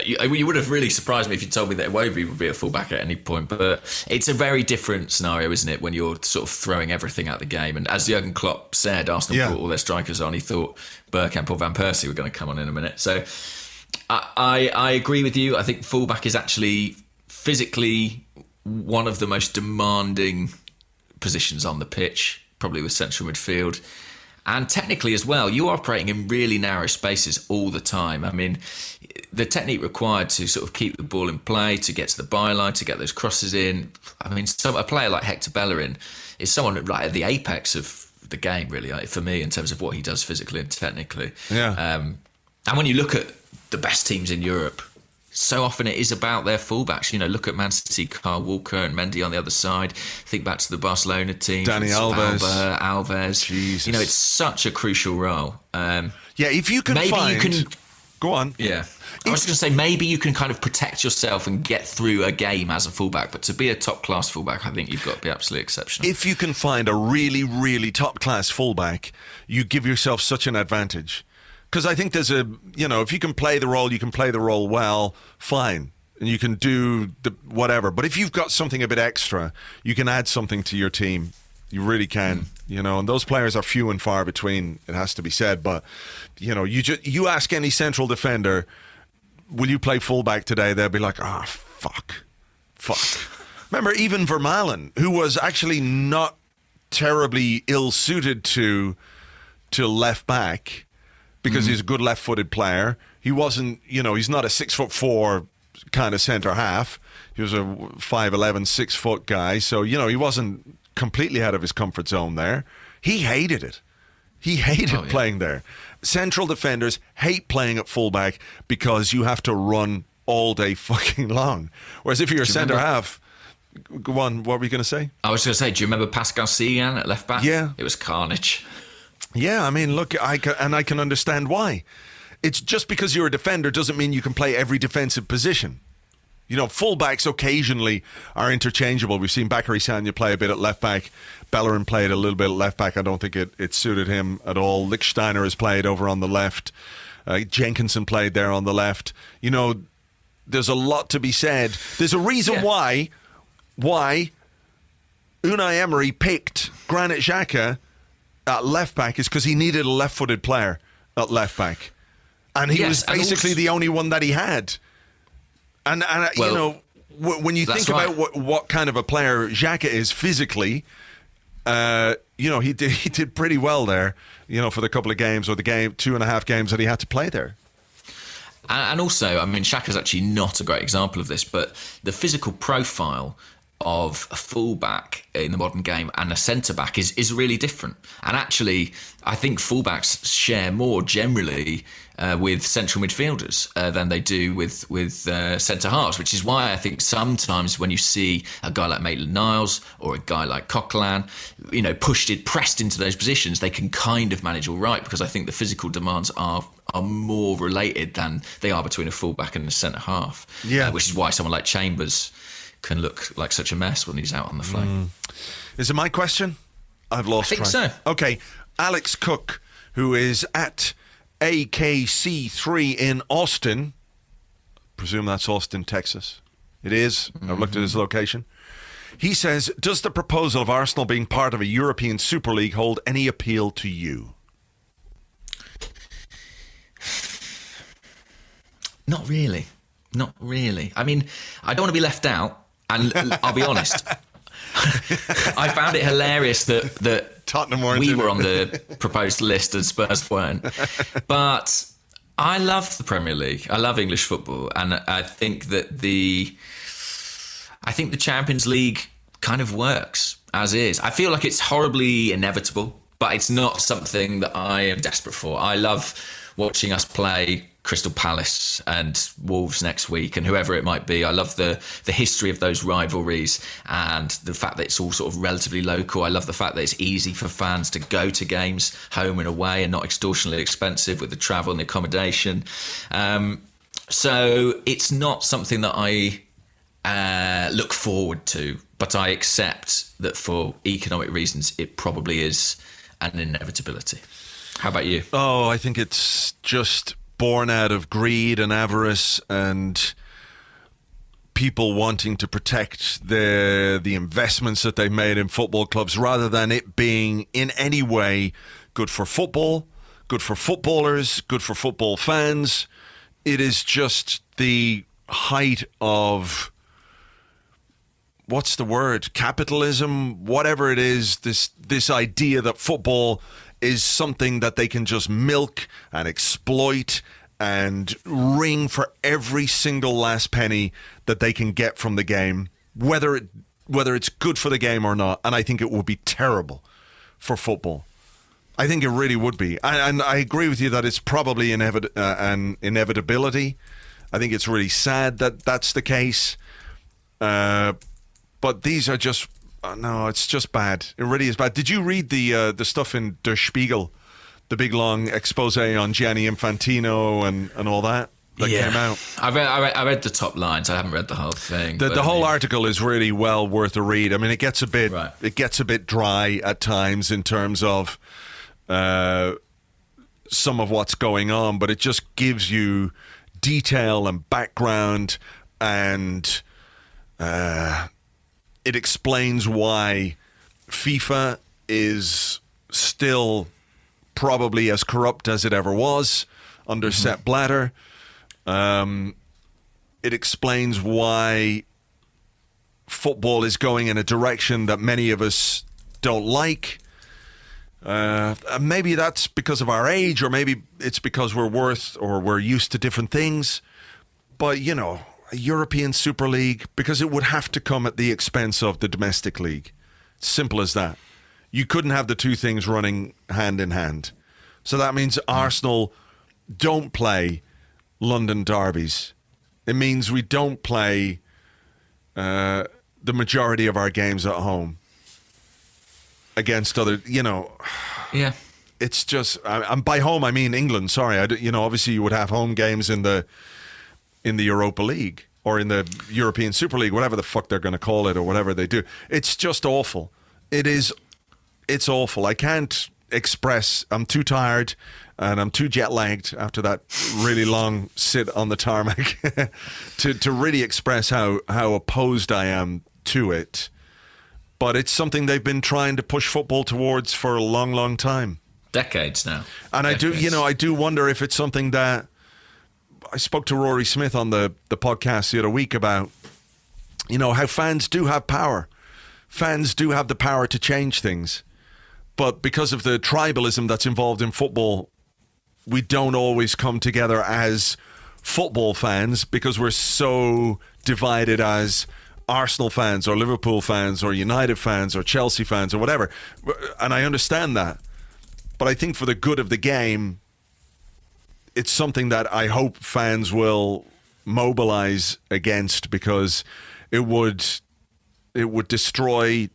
you would have really surprised me if you told me that Iwobi would be a fullback at any point, but it's a very different scenario, isn't it, when you're sort of throwing everything out the game. And as Jurgen Klopp said, Arsenal brought all their strikers on. He thought Bergkamp or Van Persie were going to come on in a minute. So I agree with you. I think fullback is actually physically one of the most demanding positions on the pitch, probably with central midfield. And technically as well, you're operating in really narrow spaces all the time. I mean, the technique required to sort of keep the ball in play, to get to the byline, to get those crosses in. I mean, a player like Hector Bellerin is someone right at the apex of the game, really, for me, in terms of what he does physically and technically. Yeah. And when you look at the best teams in Europe, so often it is about their fullbacks. Look at Man City, Kyle Walker and Mendy on the other side. Think back to the Barcelona team. Dani Alves. Alves. Jesus. It's such a crucial role. Yeah, Yeah, if you can Go on. Yeah. I was going to say, maybe you can kind of protect yourself and get through a game as a fullback, but to be a top-class fullback, I think you've got to be absolutely exceptional. If you can find a really, really top-class fullback, you give yourself such an advantage. Because I think there's if you can play the role, you can play the role well, fine. And you can do whatever. But if you've got something a bit extra, you can add something to your team. You really can, and those players are few and far between, it has to be said. But, you ask any central defender, will you play fullback today? They'll be like, fuck. Remember, even Vermaelen, who was actually not terribly ill-suited to left back because he's a good left-footed player. He wasn't, he's not a 6'4" kind of centre half. He was a 5'11", 6 foot guy. So, he wasn't completely out of his comfort zone there. He hated it. He hated playing there. Central defenders hate playing at fullback because you have to run all day fucking long. Whereas if you're a centre half, go on, what were you going to say? I was going to say, do you remember Pascal Sigan at left back? Yeah. It was carnage. Yeah, I mean, look, I can understand why. It's just because you're a defender doesn't mean you can play every defensive position. Fullbacks occasionally are interchangeable. We've seen Bakary Sagna play a bit at left back. Bellerin played a little bit at left back. I don't think it suited him at all. Lichtsteiner has played over on the left. Jenkinson played there on the left. There's a lot to be said. There's a reason why Unai Emery picked Granit Xhaka at left back is because he needed a left-footed player at left back. And he was basically the only one that he had. And when you think about what kind of a player Xhaka is physically, he did pretty well there, for the couple of games or the 2.5 games that he had to play there. And also, I mean, Xhaka's actually not a great example of this, but the physical profile of a fullback in the modern game and a centre-back is really different. And actually, I think fullbacks share more generally with central midfielders than they do with centre-halves, which is why I think sometimes when you see a guy like Maitland-Niles or a guy like Coquelin, pressed into those positions, they can kind of manage all right, because I think the physical demands are more related than they are between a fullback and a centre-half. Yeah. Which is why someone like Chambers can look like such a mess when he's out on the flank. Is it my question? I've lost track. I think so. Okay, Alex Cook, who is at AKC3 in Austin. Presume that's Austin, Texas. It is. I've looked at his location. He says, does the proposal of Arsenal being part of a European Super League hold any appeal to you? Not really. I mean, I don't want to be left out. And I'll be honest, I found it hilarious that Tottenham we were on the proposed list and Spurs weren't. But I love the Premier League. I love English football. And I think that the Champions League kind of works as is. I feel like it's horribly inevitable, but it's not something that I am desperate for. I love watching us play Crystal Palace and Wolves next week and whoever it might be. I love the history of those rivalries and the fact that it's all sort of relatively local. I love the fact that it's easy for fans to go to games home and away and not extortionately expensive with the travel and the accommodation. So it's not something that I look forward to, but I accept that for economic reasons it probably is an inevitability. How about you? Oh, I think it's just born out of greed and avarice and people wanting to protect the investments that they've made in football clubs, rather than it being in any way good for football, good for footballers, good for football fans. It is just the height of, what's the word, capitalism, whatever it is, this idea that football is something that they can just milk and exploit and wring for every single last penny that they can get from the game, whether it's good for the game or not. And I think it would be terrible for football. I think it really would be. And I agree with you that it's probably an inevitability. I think it's really sad that that's the case. But these are just... no, it's just bad. It really is bad. Did you read the stuff in Der Spiegel the big long expose on Gianni Infantino and all that came out. I read the top lines. I haven't read the whole thing. The whole article is really well worth a read. I mean, it gets a bit Right. it gets a bit dry at times in terms of some of what's going on, but it just gives you detail and background, and it explains why FIFA is still probably as corrupt as it ever was under Sepp Blatter. It explains why football is going in a direction that many of us don't like. Maybe that's because of our age, or maybe it's because we're used to different things. But, a European Super League, because it would have to come at the expense of the domestic league. Simple as that. You couldn't have the two things running hand in hand. So that means Arsenal don't play London derbies. It means we don't play the majority of our games at home against other, Yeah. It's just, and by home I mean England. Sorry, obviously you would have home games in the Europa League or in the European Super League, whatever the fuck they're going to call it or whatever they do. It's just awful. It's awful. I can't express. I'm too tired and I'm too jet lagged after that really long sit on the tarmac to really express how opposed I am to it. But it's something they've been trying to push football towards for a long, long time. Decades now. And Decades. I do wonder if it's something that I spoke to Rory Smith on the podcast the other week about, how fans do have power. Fans do have the power to change things. But because of the tribalism that's involved in football, we don't always come together as football fans because we're so divided as Arsenal fans or Liverpool fans or United fans or Chelsea fans or whatever. And I understand that. But I think for the good of the game, it's something that I hope fans will mobilize against, because it would destroy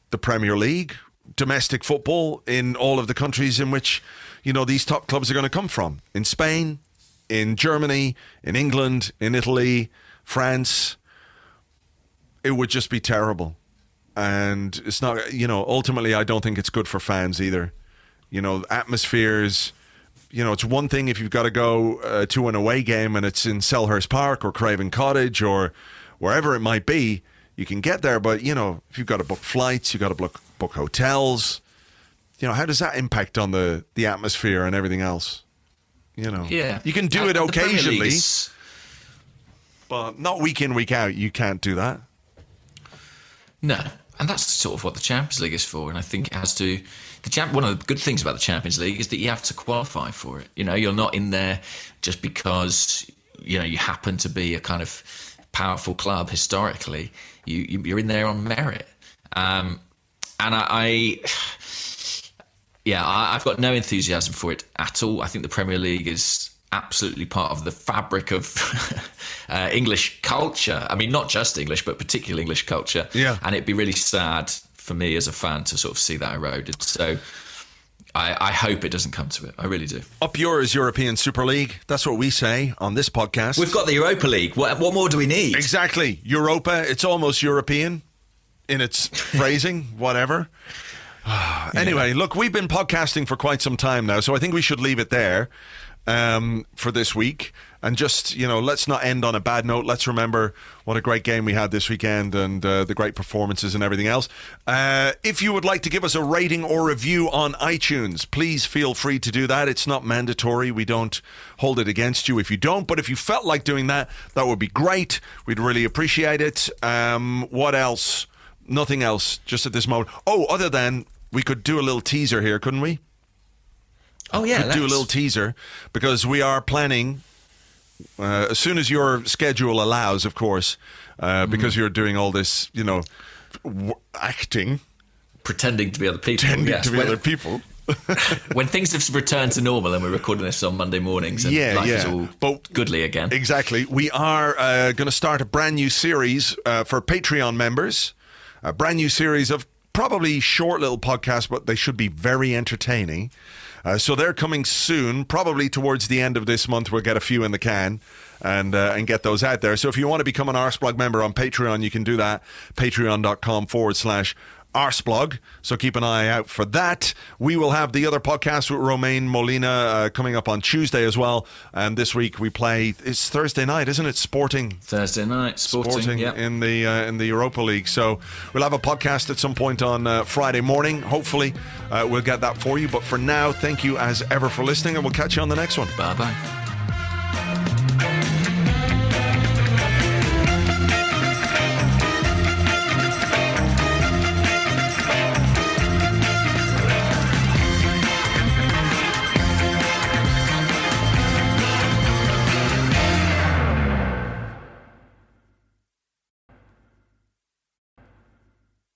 the Premier League, domestic football in all of the countries in which, these top clubs are going to come from. In Spain, in Germany, in England, in Italy, France. It would just be terrible. And it's not, ultimately I don't think it's good for fans either. Atmospheres, it's one thing if you've got to go to an away game and it's in Selhurst Park or Craven Cottage or wherever it might be, you can get there. But, if you've got to book flights, you've got to book hotels, how does that impact on the atmosphere and everything else? Yeah. You can do it occasionally, but not week in, week out. You can't do that. No, and that's sort of what the Champions League is for. And I think it has to. One of the good things about the Champions League is that you have to qualify for it. You're not in there just because you happen to be a kind of powerful club historically. You're in there on merit. And I've got no enthusiasm for it at all. I think the Premier League is absolutely part of the fabric of English culture. I mean, not just English, but particularly English culture. Yeah. And it'd be really sad for me as a fan to sort of see that eroded. So I hope it doesn't come to it. I really do. Up yours, European Super League. That's what we say on this podcast. We've got the Europa League. What more do we need? Exactly. Europa. It's almost European in its phrasing, whatever. Anyway, look, we've been podcasting for quite some time now, so I think we should leave it there for this week. And just, let's not end on a bad note. Let's remember what a great game we had this weekend and the great performances and everything else. If you would like to give us a rating or review on iTunes, please feel free to do that. It's not mandatory. We don't hold it against you if you don't. But if you felt like doing that, that would be great. We'd really appreciate it. What else? Nothing else, just at this moment. Oh, other than we could do a little teaser here, couldn't we? Oh, yeah. Could do a little teaser because we are planning... as soon as your schedule allows, of course, because you're doing all this, acting. Pretending to be other people. Other people. When things have returned to normal and we're recording this on Monday mornings and life is all goodly again. Exactly. We are going to start a brand new series for Patreon members. A brand new series of probably short little podcasts, but they should be very entertaining. So they're coming soon, probably towards the end of this month. We'll get a few in the can and get those out there. So if you want to become an Arseblog member on Patreon, you can do that. Patreon.com/Arseblog. So keep an eye out for that. We will have the other podcast with Romain Molina coming up on Tuesday as well. And this week we play, it's Thursday night, isn't it? Thursday night, Sporting yep. in the Europa League. So we'll have a podcast at some point on Friday morning. Hopefully we'll get that for you. But for now, thank you as ever for listening, and we'll catch you on the next one. Bye-bye.